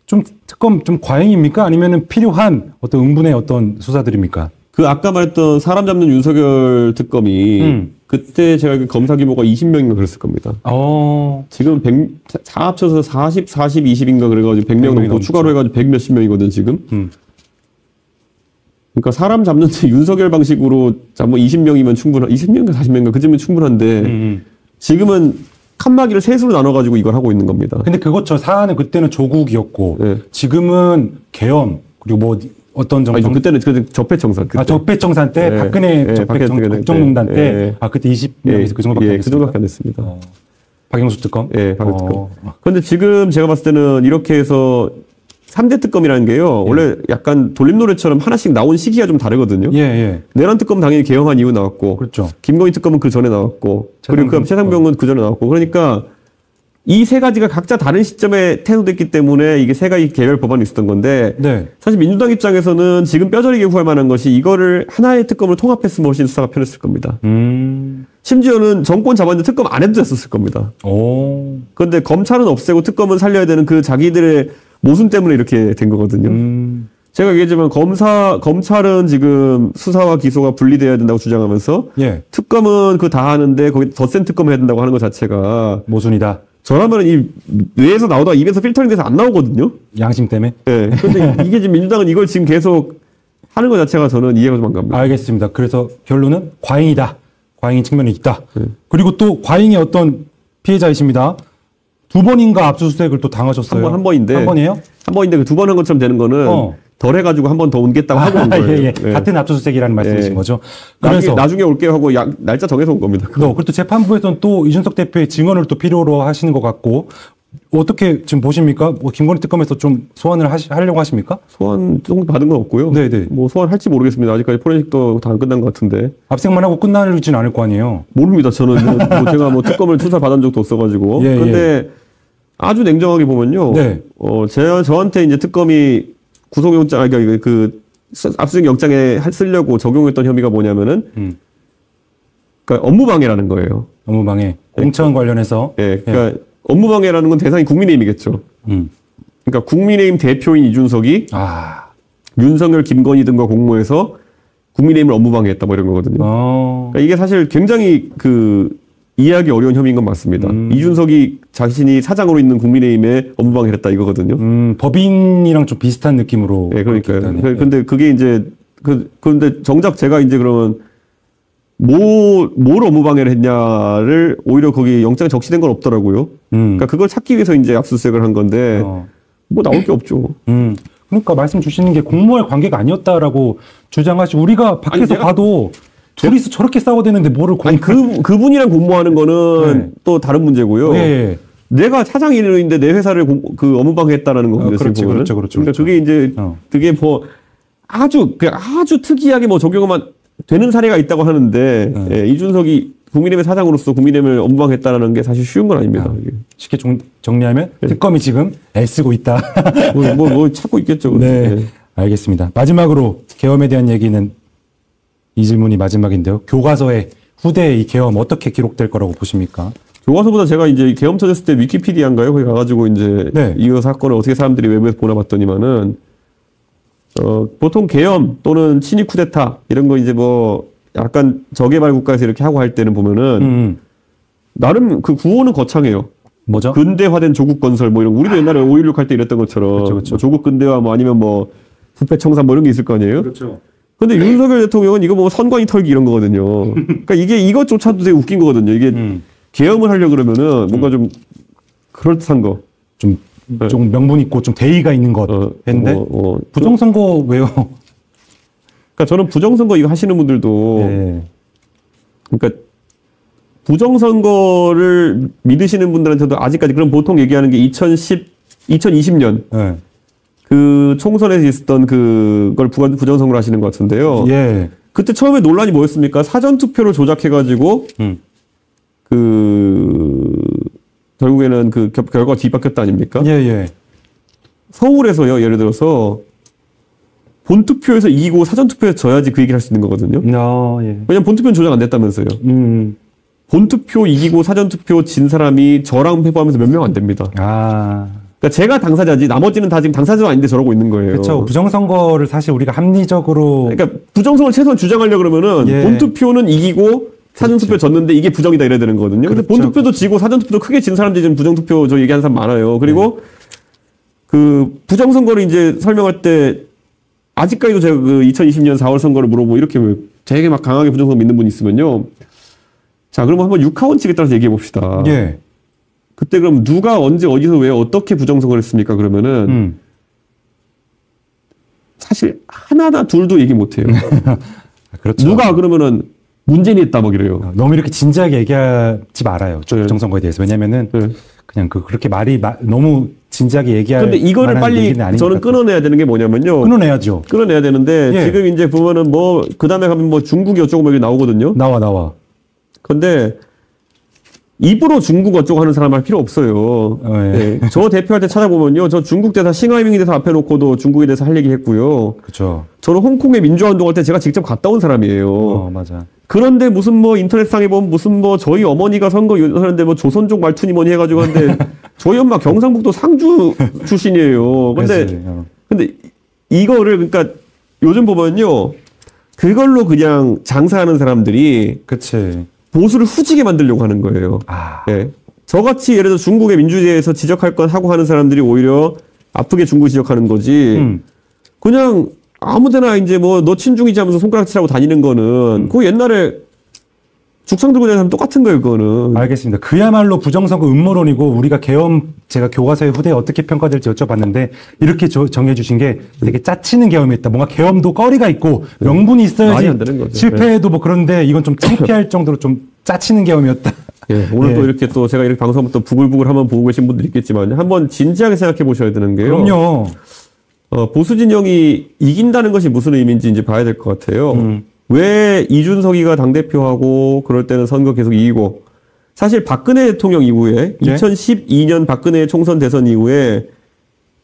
좀 특검 좀 과잉입니까? 아니면은 필요한 어떤 응분의 어떤 수사들입니까? 그 아까 말했던 사람 잡는 윤석열 특검이 그때 제가 검사 규모가 20명인가 그랬을 겁니다. 지금 4 합쳐서 40, 20인가 그래가지고 100명 넘고 추가로 해가지고 100 몇십 명이거든 지금. 그러니까 사람 잡는데 윤석열 방식으로 잡뭐 20명이면 20명인가 40명인가 그쯤이면 충분한데 지금은 칸막이를 셋으로 나눠가지고 이걸 하고 있는 겁니다. 근데 사안은 그때는 조국이었고 네. 지금은 계엄 그리고 뭐 어떤 정도 그때는 적폐청산 그때. 적폐청산 때 네. 박근혜 국정농단 때 네. 그때 20명에서 그 정도밖에 안 됐습니다. 그 정도밖에 안 됐습니다. 박영수 특검? 네, 박영수 특검. 그런데 지금 제가 봤을 때는 이렇게 해서 3대 특검이라는 게요. 원래 약간 돌림노래처럼 하나씩 나온 시기가 좀 다르거든요. 내란 특검 당연히 개헌한 이후 나왔고 그렇죠. 김건희 특검은 그 전에 나왔고 그리고 최상병은 그 전에 나왔고 그러니까 이 세 가지가 각자 다른 시점에 태도됐기 때문에 이게 세 가지 개별 법안이 있었던 건데 네. 사실 민주당 입장에서는 지금 뼈저리게 후할 만한 것이 이거를 하나의 특검을 통합했으면 훨씬 수사가 편했을 겁니다. 심지어는 정권 잡았는데 특검 안 해도 됐었을 겁니다. 그런데 검찰은 없애고 특검은 살려야 되는 그 자기들의 모순 때문에 이렇게 된 거거든요. 제가 얘기했지만 검찰은 지금 수사와 기소가 분리돼야 된다고 주장하면서 예. 특검은 그거 다 하는데 거기 더 센 특검 해야 된다고 하는 것 자체가 모순이다. 저라면 이 뇌에서 나오다가 입에서 필터링 돼서 안 나오거든요. 양심 때문에. 네. 그런데 이게 지금 민주당은 이걸 지금 계속 하는 것 자체가 저는 이해가 좀 안 갑니다. 알겠습니다. 그래서 결론은 과잉이다. 과잉 측면이 있다. 그리고 또 과잉의 어떤 피해자이십니다. 2번인가 압수수색을 또 당하셨어요. 한 번인데. 한 번이에요? 한 번인데 그 2번 한 것처럼 되는 거는 덜 해가지고 한 번 더 옮겠다고 하고 온 거예요. 예. 같은 압수수색이라는 말씀이신 거죠. 그래서 나중에 올게요 하고 날짜 정해서 온 겁니다. 그리고 또 재판부에서는 또 이준석 대표의 증언을 또 필요로 하시는 것 같고 어떻게 지금 보십니까? 뭐 김건희 특검에서 좀 소환을 하려고 하십니까? 소환 조금 받은 건 없고요. 네네. 뭐 소환할지 모르겠습니다. 아직까지 포렌식도 다 안 끝난 것 같은데. 압색만 하고 끝나지는 않을 거 아니에요. 모릅니다. 저는 제가 뭐 특검을 수사 받은 적도 없어가지고. 그런데 아주 냉정하게 보면요. 네. 저한테 이제 특검이 구속영장, 압수수색 영장에 쓰려고 적용했던 혐의가 뭐냐면은, 그러니까 업무방해라는 거예요. 업무방해. 공천 관련해서. 네. 그러니까 업무방해라는 건 대상이 국민의힘이겠죠. 그러니까 국민의힘 대표인 이준석이 윤석열, 김건희 등과 공모해서 국민의힘을 업무방해했다 뭐 이런 거거든요. 그러니까 이게 사실 굉장히 이해하기 어려운 혐의인 건 맞습니다. 이준석이 자신이 사장으로 있는 국민의힘에 업무방해를 했다 이거거든요. 법인이랑 좀 비슷한 느낌으로. 네, 그러니까요. 근데 그게 이제 그런데 정작 제가 이제 그러면 뭘 업무방해를 했냐를 오히려 거기 영장에 적시된 건 없더라고요. 그러니까 그걸 찾기 위해서 이제 압수수색을 한 건데 뭐 나올 게 없죠. 그러니까 말씀 주시는 게 공모할 관계가 아니었다라고 주장하시고 우리가 밖에서 봐도 둘이서 저렇게 싸워대는데 뭐를 아니 그분이랑 공모하는 거는 또 다른 문제고요. 내가 사장인인데 내 회사를 업무방해했다라는 겁니다. 그렇죠. 그러니까 그게 이제 그게 뭐 아주 특이하게 뭐 적용만 되는 사례가 있다고 하는데 이준석이 국민의힘의 사장으로서 국민의힘을 업무방해했다라는 게 사실 쉬운 건 아닙니다. 쉽게 정리하면 특검이 지금 애쓰고 있다. 뭐 찾고 있겠죠. 네, 알겠습니다. 마지막으로 계엄에 대한 얘기는 이 질문이 마지막인데요. 교과서에 후대의 이 계엄 어떻게 기록될 거라고 보십니까? 교과서보다 제가 이제 계엄 터졌을 때 위키피디아인가요? 거기 가가지고 이제 이 사건을 어떻게 사람들이 외부에서 보나 봤더니만은 보통 계엄 또는 친위 쿠데타 이런 거 이제 뭐 약간 저개발 국가에서 이렇게 하고 할 때는 보면은 나름 그 구호는 거창해요. 뭐죠? 근대화된 조국 건설 뭐 이런 우리도 옛날에 5.16 할 때 이랬던 것처럼 그렇죠. 뭐 조국 근대화 뭐 아니면 뭐 부패 청산 뭐 이런 게 있을 거 아니에요? 그렇죠. 근데 윤석열 대통령은 이거 뭐 선관위 털기 이런 거거든요. 그러니까 이것조차도 되게 웃긴 거거든요. 이게 계엄을 하려고 그러면은 뭔가 좀 그럴듯한 거. 좀 명분 있고 좀 대의가 있는 것 했는데 부정선거 왜요? 그러니까 저는 부정선거 이거 하시는 분들도 그러니까 부정선거를 믿으시는 분들한테도 아직까지 그럼 보통 얘기하는 게 2020년 그 총선에서 있었던 그걸 부정선거를 하시는 것 같은데요. 그때 처음에 논란이 뭐였습니까? 사전투표를 조작해가지고 결국에는 그 결과가 뒤바뀌었다 아닙니까? 서울에서요, 예를 들어서 본투표에서 이기고 사전투표에서 져야지 그 얘기를 할 수 있는 거거든요. 왜냐면 본투표는 조작 안 됐다면서요. 본투표 이기고 사전투표 진 사람이 저랑 회부하면서 몇 명 안 됩니다. 그러니까 제가 당사자지 나머지는 다 지금 당사자도 아닌데 저러고 있는 거예요. 그렇죠. 부정선거를 사실 우리가 합리적으로 그러니까 부정선거를 최소한 주장하려고 그러면은 본투표는 이기고 사전투표 졌는데 이게 부정이다 이래야 되는 거거든요. 근데 본투표도 지고 사전투표도 크게 진 사람들이 지금 부정투표 저 얘기하는 사람 많아요. 그리고 그 부정선거를 이제 설명할 때 아직까지도 제가 그 2020년 4월 선거를 물어보고 이렇게 되게 막 강하게 부정선거 믿는 분이 있으면요. 자, 그러면 한번 육하원칙에 따라서 얘기해 봅시다. 그때 그럼 누가 언제 어디서 왜 어떻게 부정선거를 했습니까? 그러면은 사실 하나나 둘도 얘기 못 해요. 그렇죠. 누가 그러면은 문재인이 했다 뭐 이래요. 너무 이렇게 진지하게 얘기하지 말아요. 부정선거에 대해서. 왜냐면은 그냥 그렇게 말이 너무 진지하게 얘기할 근데 이거를 빨리 저는 끊어내야 되는 게 뭐냐면요. 끊어내야죠. 끊어내야 되는데 지금 이제 보면은 뭐 그다음에 가면 뭐 중국이 어쩌고 뭐 여기 나오거든요. 나와. 근데 입으로 중국 어쩌고 하는 사람 할 필요 없어요. 저 대표할 때 찾아보면요. 저 중국 대사 싱하이밍에 대해서 앞에 놓고도 중국에 대해서 할 얘기 했고요. 그렇죠. 저는 홍콩의 민주화 운동할 때 제가 직접 갔다 온 사람이에요. 맞아. 그런데 무슨 뭐 인터넷상에 보면 무슨 뭐 저희 어머니가 선거 하는데 뭐 조선족 말투니 뭐니 해가지고 하는데 저희 엄마 경상북도 상주 출신이에요. 근데 이거를 그러니까 요즘 보면요. 그걸로 그냥 장사하는 사람들이 그치. 보수를 후지게 만들려고 하는 거예요. 저같이 예를 들어 중국의 민주주의에서 지적할 건 하고 하는 사람들이 오히려 아프게 중국 지적하는 거지. 그냥 아무데나 이제 뭐 너 친중이지 하면서 손가락질하고 다니는 거는 그거 옛날에 죽상 들고 다니는 사람 똑같은 거예요, 그거는. 알겠습니다. 그야말로 부정선거 음모론이고 우리가 계엄 제가 교과서의 후대에 어떻게 평가될지 여쭤봤는데 이렇게 정해주신 게 되게 짜치는 계엄이었다. 뭔가 계엄도 꺼리가 있고 명분이 있어야지 실패해도 뭐 그런데 이건 좀 창피할 정도로 좀 짜치는 계엄이었다. 오늘 또 이렇게 또 제가 이렇게 방송부터 부글부글 한번 보고 계신 분들 있겠지만 한번 진지하게 생각해 보셔야 되는 게요. 그럼요. 보수 진영이 이긴다는 것이 무슨 의미인지 이제 봐야 될 것 같아요. 왜 이준석이가 당대표하고 그럴 때는 선거 계속 이기고 사실 박근혜 대통령 이후에 2012년 박근혜 총선 대선 이후에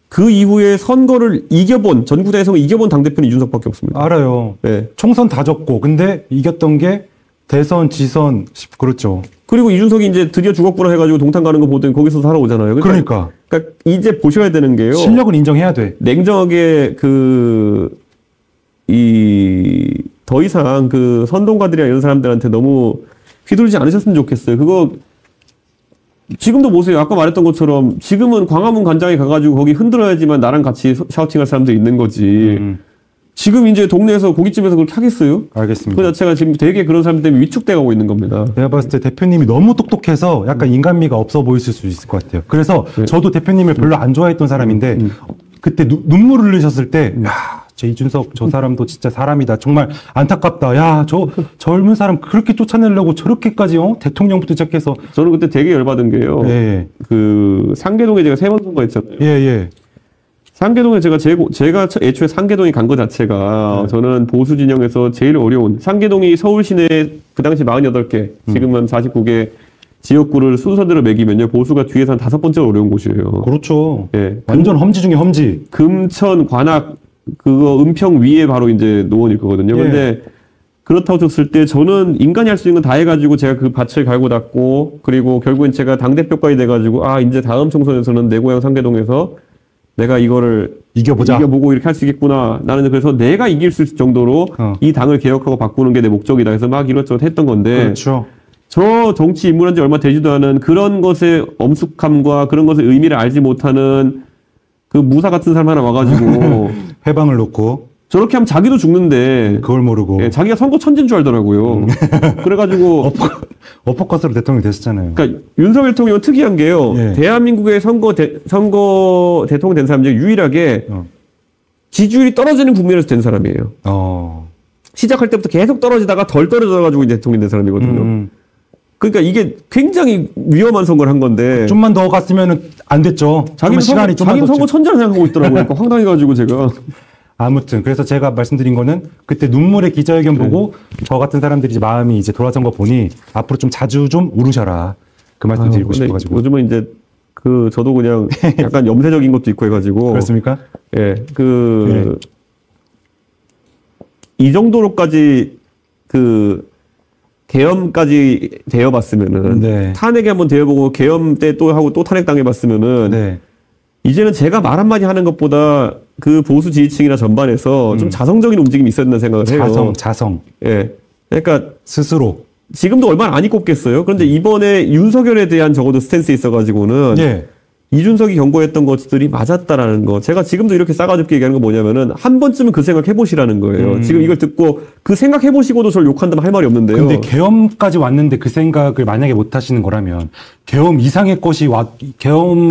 그 이후에 선거를 이겨본 전국대회에서 이겨본 당대표는 이준석밖에 없습니다. 알아요. 총선 다 졌고 근데 이겼던 게 대선, 지선 그렇죠. 그리고 이준석이 이제 드디어 죽었구나 해가지고 동탄 가는 거 보더니 거기서 살아오잖아요. 그러니까 이제 보셔야 되는 게요. 실력은 인정해야 돼. 냉정하게 더 이상 그 선동가들이나 이런 사람들한테 너무 휘둘리지 않으셨으면 좋겠어요. 그거 지금도 보세요. 아까 말했던 것처럼 지금은 광화문 광장에 가가지고 거기 흔들어야지만 나랑 같이 샤우팅할 사람들이 있는 거지. 지금 이제 동네에서 고깃집에서 그렇게 하겠어요? 알겠습니다. 그 자체가 지금 되게 그런 사람 때문에 위축돼 가고 있는 겁니다. 내가 봤을 때 대표님이 너무 똑똑해서 약간 인간미가 없어 보이실 수 있을 것 같아요. 그래서 네. 저도 대표님을 별로 안 좋아했던 사람인데 그때 눈물을 흘리셨을 때 야, 저 이준석 저 사람도 진짜 사람이다. 정말 안타깝다. 야, 저 젊은 사람 그렇게 쫓아내려고 저렇게까지 대통령부터 시작해서 저는 그때 되게 열받은 게요. 예. 그 상계동에 제가 3번 선거했잖아요. 예. 상계동에 제가 애초에 상계동이 간 거 자체가 저는 보수 진영에서 제일 어려운 상계동이 서울 시내 그 당시 48개 지금은 49개 지역구를 순서대로 매기면요 보수가 뒤에서 한 5번째로 어려운 곳이에요. 그렇죠. 예. 완전 험지 중에 험지. 금천, 관악 그거 은평 위에 바로 이제 노원일 거거든요. 근데 그렇다고 쳤을 때 저는 인간이 할 수 있는 건 다 해가지고 제가 그 밭을 갈고 닦고 그리고 결국엔 제가 당대표까지 돼가지고 이제 다음 총선에서는 내 고향 상계동에서 내가 이거를 이겨보고 이렇게 할 수 있겠구나. 나는 그래서 내가 이길 수 있을 정도로 이 당을 개혁하고 바꾸는 게 내 목적이다. 그래서 막 이것저것 했던 건데. 그렇죠. 저 정치 입문한 지 얼마 되지도 않은 그런 것의 엄숙함과 그런 것의 의미를 알지 못하는 그 무사 같은 사람 하나 와가지고. 해방을 놓고. 저렇게 하면 자기도 죽는데. 그걸 모르고. 예, 자기가 선거 천재인 줄 알더라고요. 그래가지고. 어퍼컷으로 대통령이 됐었잖아요. 그러니까 윤석열 대통령은 특이한 게요. 대한민국의 선거 대통령 된 사람 중에 유일하게 지지율이 떨어지는 국면에서 된 사람이에요. 시작할 때부터 계속 떨어지다가 덜 떨어져가지고 이제 대통령이 된 사람이거든요. 그러니까 이게 굉장히 위험한 선거를 한 건데. 좀만 더 갔으면 안 됐죠. 자기는 선거 천재라 생각하고 있더라고요. 그러니까 황당해가지고 제가. 아무튼 그래서 제가 말씀드린 거는 그때 눈물의 기자회견 보고 저 같은 사람들이 이제 마음이 이제 돌아선 거 보니 앞으로 좀 자주 좀 울으셔라. 그 말씀 드리고 싶어가지고. 요즘은 이제 저도 그냥 약간 염세적인 것도 있고 해가지고. 그렇습니까? 예. 이 정도로까지 계엄까지 되어봤으면은. 탄핵에 한번 되어보고 계엄 때 또 하고 또 탄핵 당해봤으면은. 이제는 제가 말 한마디 하는 것보다 그 보수 지지층이나 전반에서 좀 자성적인 움직임이 있어야 된다는 생각을 해요. 자성. 예. 그러니까. 스스로. 지금도 얼마나 안 입곱겠어요? 그런데 이번에 윤석열에 대한 적어도 스탠스에 있어가지고는. 이준석이 경고했던 것들이 맞았다라는 거. 제가 지금도 이렇게 싸가지고 얘기하는 건 뭐냐면은 한 번쯤은 그 생각 해보시라는 거예요. 지금 이걸 듣고 그 생각 해보시고도 저를 욕한다면 할 말이 없는데요. 근데 계엄까지 왔는데 그 생각을 만약에 못 하시는 거라면 계엄 이상의 것이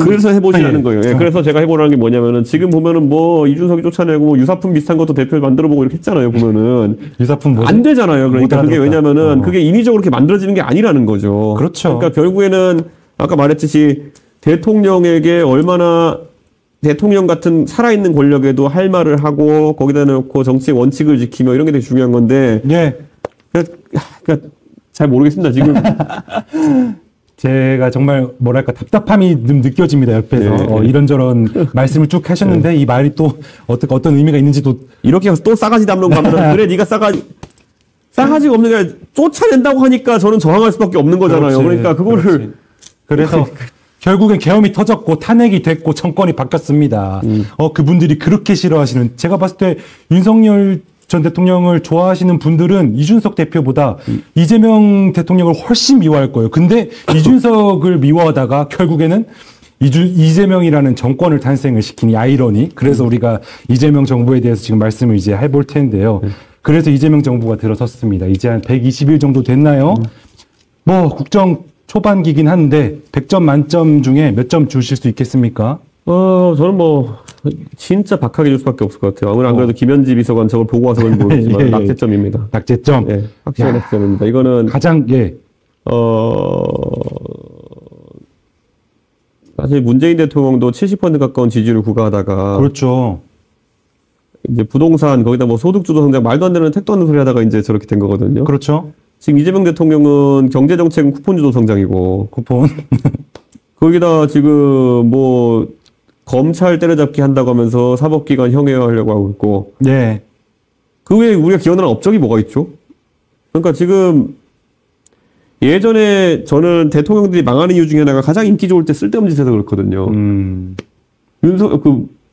그래서 해보시라는 거예요. 예, 그래서 제가 해보라는 게 뭐냐면은 지금 보면은 뭐 이준석이 쫓아내고 뭐 유사품 비슷한 것도 대표를 만들어보고 이렇게 했잖아요. 보면은. 유사품 안 되잖아요. 그러니까 그게 왜냐면은 그게 인위적으로 이렇게 만들어지는 게 아니라는 거죠. 그렇죠. 그러니까 결국에는 아까 말했듯이 대통령에게 얼마나 대통령 같은 살아있는 권력에도 할 말을 하고 거기다 놓고 정치의 원칙을 지키며 이런 게 되게 중요한 건데. 그러니까 잘 모르겠습니다. 지금. 제가 정말 뭐랄까 답답함이 좀 느껴집니다. 옆에서. 이런저런 말씀을 쭉 하셨는데 이 말이 또 어떤 의미가 있는지도. 이렇게 해서 또 싸가지 담는 거 하면 그래 네가 싸가지가 없는 게 쫓아낸다고 하니까 저는 저항할 수밖에 없는 거잖아요. 그러니까 그거를. 그래서 결국엔 계엄이 터졌고 탄핵이 됐고 정권이 바뀌었습니다. 그분들이 그렇게 싫어하시는, 제가 봤을 때 윤석열 전 대통령을 좋아하시는 분들은 이준석 대표보다 이재명 대통령을 훨씬 미워할 거예요. 근데 이준석을 미워하다가 결국에는 이재명이라는 정권을 탄생을 시킨 이 아이러니. 그래서 우리가 이재명 정부에 대해서 지금 말씀을 이제 해볼 텐데요. 그래서 이재명 정부가 들어섰습니다. 이제 한 120일 정도 됐나요? 뭐 국정 초반기긴 한데 100점 만점 중에 몇 점 주실 수 있겠습니까? 저는 뭐 진짜 박하게 줄 수밖에 없을 것 같아요. 아무리 안 그래도 김현지 비서관 저걸 보고 와서 그런지 모르겠지만 낙제점입니다. 낙제점? 예, 확실한 낙제점입니다. 이거는 가장 사실 문재인 대통령도 70% 가까운 지지율을 구가하다가 그렇죠. 이제 부동산 거기다 뭐 소득주도 성장 말도 안 되는 택도 없는 소리 하다가 이제 저렇게 된 거거든요. 그렇죠. 지금 이재명 대통령은 경제정책은 쿠폰주도 성장이고. 쿠폰. 거기다 지금 뭐 검찰 때려잡기 한다고 하면서 사법기관 형해하려고 하고 있고. 네. 그 외에 우리가 기원하는 업적이 뭐가 있죠? 그러니까 지금 예전에 저는 대통령들이 망하는 이유 중에 하나가 가장 인기 좋을 때 쓸데없는 짓 해서 그렇거든요.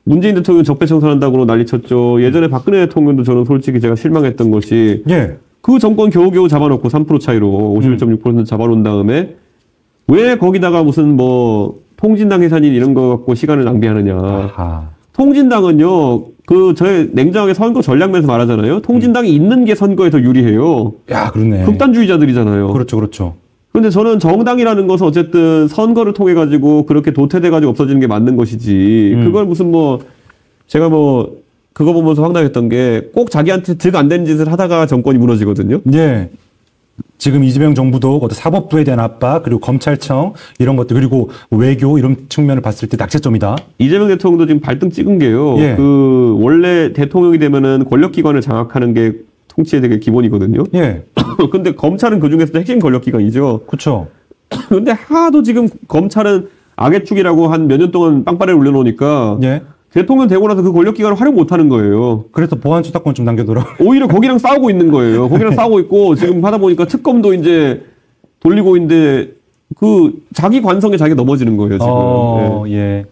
문재인 대통령 적폐청산한다고 난리쳤죠. 예전에 박근혜 대통령도 저는 솔직히 제가 실망했던 것이 그 정권 겨우겨우 잡아놓고 3% 차이로 51.6% 잡아놓은 다음에 왜 거기다가 무슨 뭐 통진당 해산인 이런 거 갖고 시간을 낭비하느냐. 아하. 통진당은요, 저희 냉정하게 선거 전략면에서 말하잖아요. 통진당이 있는 게 선거에 더 유리해요. 야, 그러네. 극단주의자들이잖아요. 그렇죠, 그렇죠. 근데 저는 정당이라는 것은 어쨌든 선거를 통해 가지고 그렇게 도태돼 가지고 없어지는 게 맞는 것이지. 그걸 무슨 뭐 제가 뭐 그거 보면서 황당했던 게 꼭 자기한테 득 안 되는 짓을 하다가 정권이 무너지거든요. 네. 지금 이재명 정부도 어떤 사법부에 대한 압박, 그리고 검찰청 이런 것들, 그리고 외교 이런 측면을 봤을 때 낙제점이다. 이재명 대통령도 지금 발등 찍은 게요. 예. 원래 대통령이 되면은 권력기관을 장악하는 게 통치의 되게 기본이거든요. 예. 근데 검찰은 그 중에서도 핵심 권력기관이죠. 그렇죠. 근데 하도 지금 검찰은 악의 축이라고 한 몇 년 동안 빵빠레를 올려놓으니까. 예. 대통령 되고 나서 그 권력기관을 활용 못하는 거예요. 그래서 보안 수사권 좀 남겨둬라. 오히려 거기랑 싸우고 있는 거예요. 거기랑 싸우고 있고 지금 하다 보니까 특검도 이제 돌리고 있는데 자기 관성에 자기가 넘어지는 거예요 지금. 예.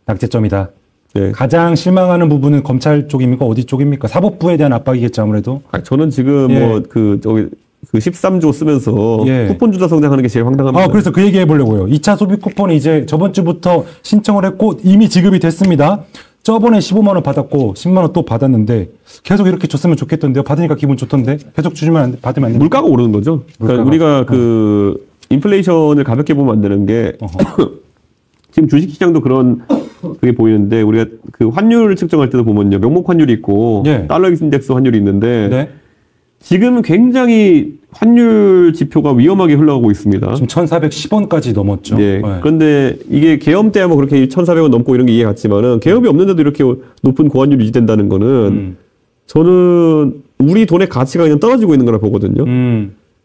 낙제점이다. 네. 가장 실망하는 부분은 검찰 쪽입니까? 어디 쪽입니까? 사법부에 대한 압박이겠죠 아무래도. 저는 지금 그 13조 쓰면서 쿠폰 주다 성장하는 게 제일 황당합니다. 그래서 그 얘기 해보려고요. 2차 소비 쿠폰이 이제 저번 주부터 신청을 했고 이미 지급이 됐습니다. 저번에 15만 원 받았고 10만 원 또 받았는데 계속 이렇게 줬으면 좋겠던데요. 받으니까 기분 좋던데 계속 받으면 안 돼. 물가가 오르는 거죠. 그러니까 우리가 인플레이션을 가볍게 보면 안 되는 게 지금 주식시장도 그런 그게 보이는데 우리가 그 환율을 측정할 때도 보면요. 명목 환율이 있고 달러 인덱스 환율이 있는데 지금 굉장히 환율 지표가 위험하게 흘러가고 있습니다. 지금 1,410원까지 넘었죠. 네. 그런데 이게 계엄 때야 뭐 그렇게 1,400원 넘고 이런 게 이해 갔지만은 계엄이 없는데도 이렇게 높은 고환율이 유지된다는 거는 저는 우리 돈의 가치가 그냥 떨어지고 있는 거라 보거든요.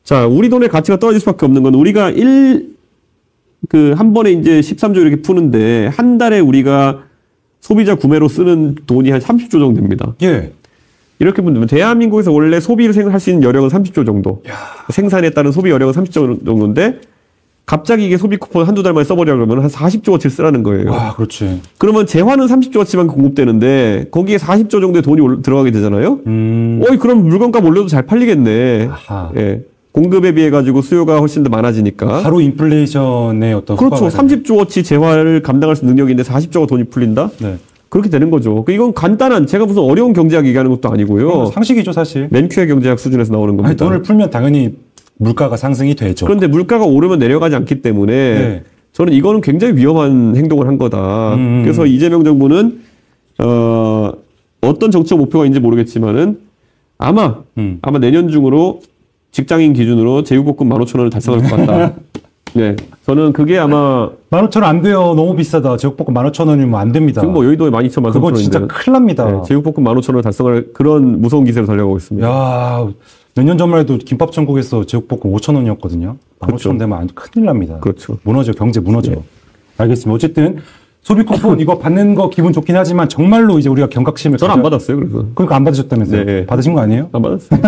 자, 우리 돈의 가치가 떨어질 수밖에 없는 건 우리가 한 번에 이제 13조 이렇게 푸는데 한 달에 우리가 소비자 구매로 쓰는 돈이 한 30조 정도 됩니다. 예. 이렇게 보면 대한민국에서 원래 소비를 할 수 있는 여력은 30조 정도. 생산에 따른 소비 여력은 30조 정도인데 갑자기 이게 소비 쿠폰 한두 달 만에 써버리려고 그러면 한 40조어치를 쓰라는 거예요. 그렇지. 그러면 재화는 30조어치만 공급되는데 거기에 40조 정도의 돈이 들어가게 되잖아요. 그럼 물건값 올려도 잘 팔리겠네. 예. 공급에 비해 가지고 수요가 훨씬 더 많아지니까. 하루 인플레이션의 어떤 그렇죠. 30조어치 재화를 감당할 수 있는 능력인데 40조가 돈이 풀린다? 네. 그렇게 되는 거죠. 이건 간단한, 제가 무슨 어려운 경제학 얘기하는 것도 아니고요. 상식이죠, 사실. 맨큐의 경제학 수준에서 나오는 겁니다. 돈을 풀면 당연히 물가가 상승이 되죠. 그런데 물가가 오르면 내려가지 않기 때문에 저는 이거는 굉장히 위험한 행동을 한 거다. 그래서 이재명 정부는 어떤 정책 목표가 있는지 모르겠지만은 아마 내년 중으로 직장인 기준으로 제육볶음 15,000원을 달성할 것 같다. 네. 저는 그게 아마 15,000원 안 돼요. 너무 비싸다. 제육볶음 15,000원이면 안 됩니다. 지금 뭐 여의도에 12,000원, 13,000원인데 그거 진짜 큰일 납니다. 네, 제육볶음 15,000원을 달성할 그런 무서운 기세로 달려가고 있습니다. 야, 몇 년 전만 해도 김밥 천국에서 제육볶음 5,000원이었거든요. 15,000원 되면 큰일 납니다. 그렇죠. 무너져, 경제 무너져. 네. 알겠습니다. 어쨌든 소비 쿠폰 이거 받는 거 기분 좋긴 하지만 정말로 이제 우리가 경각심을 저는 안 받았어요. 그래서. 그러니까 안 받으셨다면서요? 네. 받으신 거 아니에요? 안 받았어요.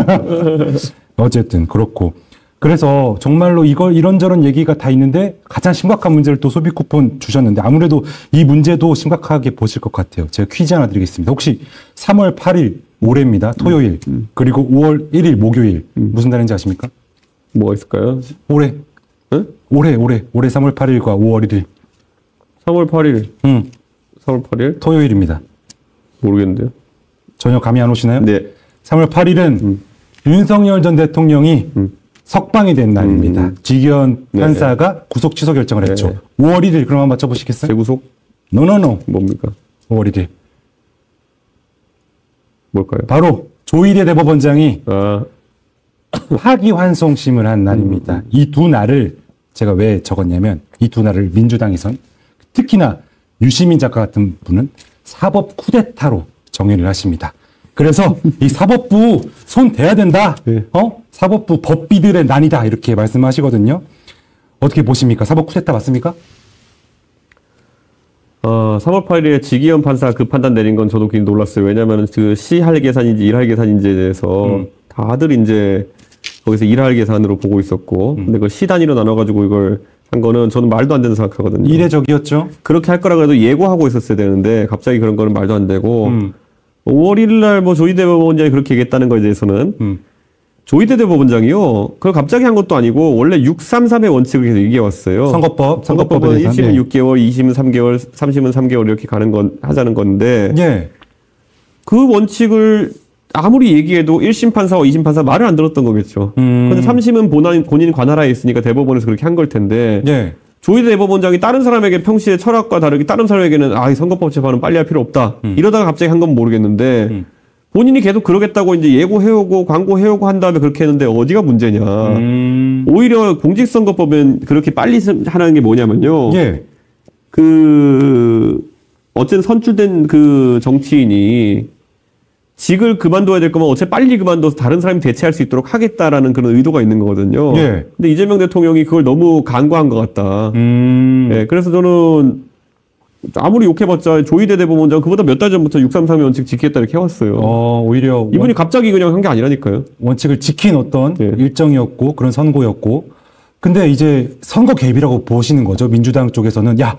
어쨌든 그렇고. 그래서 정말로 이런저런 얘기가 다 있는데 가장 심각한 문제를 또 소비 쿠폰 주셨는데 아무래도 이 문제도 심각하게 보실 것 같아요. 제가 퀴즈 하나 드리겠습니다. 혹시 3월 8일 모레입니다. 토요일. 그리고 5월 1일 목요일. 무슨 달인지 아십니까? 뭐가 있을까요? 올해. 응? 올해 3월 8일과 5월 1일. 3월 8일. 3월 8일? 토요일입니다. 모르겠는데요. 전혀 감이 안 오시나요? 네. 3월 8일은 윤석열 전 대통령이 석방이 된 날입니다. 지기현 판사가 구속 취소 결정을 했죠. 5월 1일 그럼 한번 맞춰보시겠어요? 재구속? 노노노. 뭡니까? 5월 1일. 뭘까요? 바로 조희대 대법원장이 파기환송심을 한 날입니다. 이 두 날을 제가 왜 적었냐면 이 두 날을 민주당에선 특히나 유시민 작가 같은 분은 사법 쿠데타로 정의를 하십니다. 그래서 이 사법부 손 대야 된다. 사법부 법비들의 난이다. 이렇게 말씀하시거든요. 어떻게 보십니까? 사법 쿠데타 맞습니까? 3월 8일에 지기현 판사 그 판단 내린 건 저도 굉장히 놀랐어요. 왜냐하면 그 시할 계산인지 일할 계산인지에 대해서 다들 이제 거기서 일할 계산으로 보고 있었고, 근데 그 시 단위로 나눠가지고 이걸 한 거는 저는 말도 안 되는 생각하거든요. 이례적이었죠. 그렇게 할 거라고 해도 예고하고 있었어야 되는데 갑자기 그런 거는 말도 안 되고 5월 1일 날 뭐 조희대 대법원장이 그렇게 얘기했다는 거에 대해서는 조희대 대법원장이요. 그걸 갑자기 한 것도 아니고 원래 633의 원칙을 계속 얘기해왔어요. 선거법은 1심은 6개월, 2심은 3개월, 3심은 3개월 이렇게 하자는 건데 예. 그 원칙을 아무리 얘기해도 1심 판사와 2심 판사 말을 안 들었던 거겠죠. 근데 3심은 본인 관할하에 있으니까 대법원에서 그렇게 한 걸 텐데 예. 조희대 대법원장이 다른 사람에게 평시의 철학과 다르게 다른 사람에게는 이 선거법 재판은 빨리 할 필요 없다. 이러다가 갑자기 한 건 모르겠는데 본인이 계속 그러겠다고 이제 예고해오고 광고해오고 한 다음에 그렇게 했는데 어디가 문제냐. 오히려 공직선거법은 그렇게 빨리 하는 게 뭐냐면요. 예. 어쨌든 선출된 그 정치인이 직을 그만둬야 될 거면 어차피 빨리 그만둬서 다른 사람이 대체할 수 있도록 하겠다라는 그런 의도가 있는 거거든요. 예. 근데 이재명 대통령이 그걸 너무 간과한 것 같다. 예, 그래서 저는 아무리 욕해봤자 조희대 대법원장 그보다 몇 달 전부터 633의 원칙 지키겠다 이렇게 해왔어요. 오히려 이분이 갑자기 그냥 한 게 아니라니까요. 원칙을 지킨 어떤 일정이었고 그런 선고였고 근데 이제 선거 개입이라고 보시는 거죠. 민주당 쪽에서는 야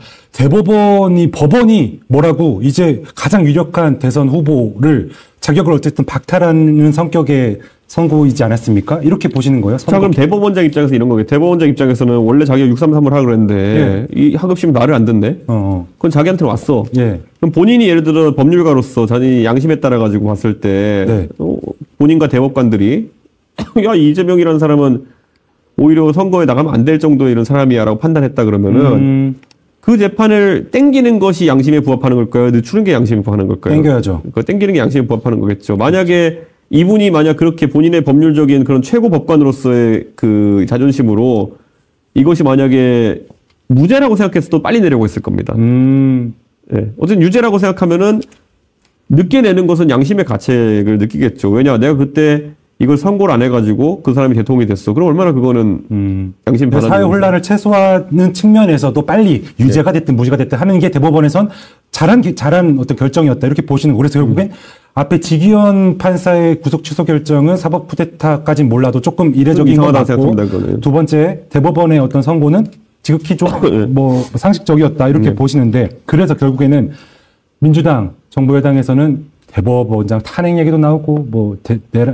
법원이 뭐라고 이제 가장 유력한 대선 후보를 자격을 어쨌든 박탈하는 성격의 선고이지 않았습니까? 이렇게 보시는 거예요? 자, 그럼 대법원장 입장에서 이런 거겠죠. 대법원장 입장에서는 원래 자기가 633을 하려고 그랬는데 이 하급심이 말을 안 듣네? 그건 자기한테 왔어. 예. 그럼 본인이 예를 들어 법률가로서 자기 양심에 따라 가지고 봤을 때 본인과 대법관들이 야 이재명이라는 사람은 오히려 선거에 나가면 안 될 정도의 이런 사람이야라고 판단했다 그러면은 그 재판을 땡기는 것이 양심에 부합하는 걸까요? 늦추는 게 양심에 부합하는 걸까요? 땡겨야죠. 그 땡기는 게 양심에 부합하는 거겠죠. 만약에 이분이 만약 그렇게 본인의 법률적인 그런 최고 법관으로서의 그 자존심으로 이것이 만약에 무죄라고 생각했어도 빨리 내려고 했을 겁니다. 예. 어쨌든 유죄라고 생각하면은 늦게 내는 것은 양심의 가책을 느끼겠죠. 왜냐, 내가 그때 이걸 선고를 안 해가지고 그 사람이 대통령이 됐어. 그럼 얼마나 그거는 양심 받아주는 사회 혼란을 최소화하는 측면에서도 빨리 유죄가 됐든 무죄가 됐든 하는 게 대법원에선 잘한 어떤 결정이었다 이렇게 보시는 거. 그래서 결국엔 앞에 지기현 판사의 구속 취소 결정은 사법 쿠데타까지는 몰라도 조금 이례적인 것 같고 두 번째 대법원의 어떤 선고는 지극히 좀 뭐 상식적이었다 이렇게 보시는데 그래서 결국에는 민주당 정부 여당에서는 대법원장 탄핵 얘기도 나오고 뭐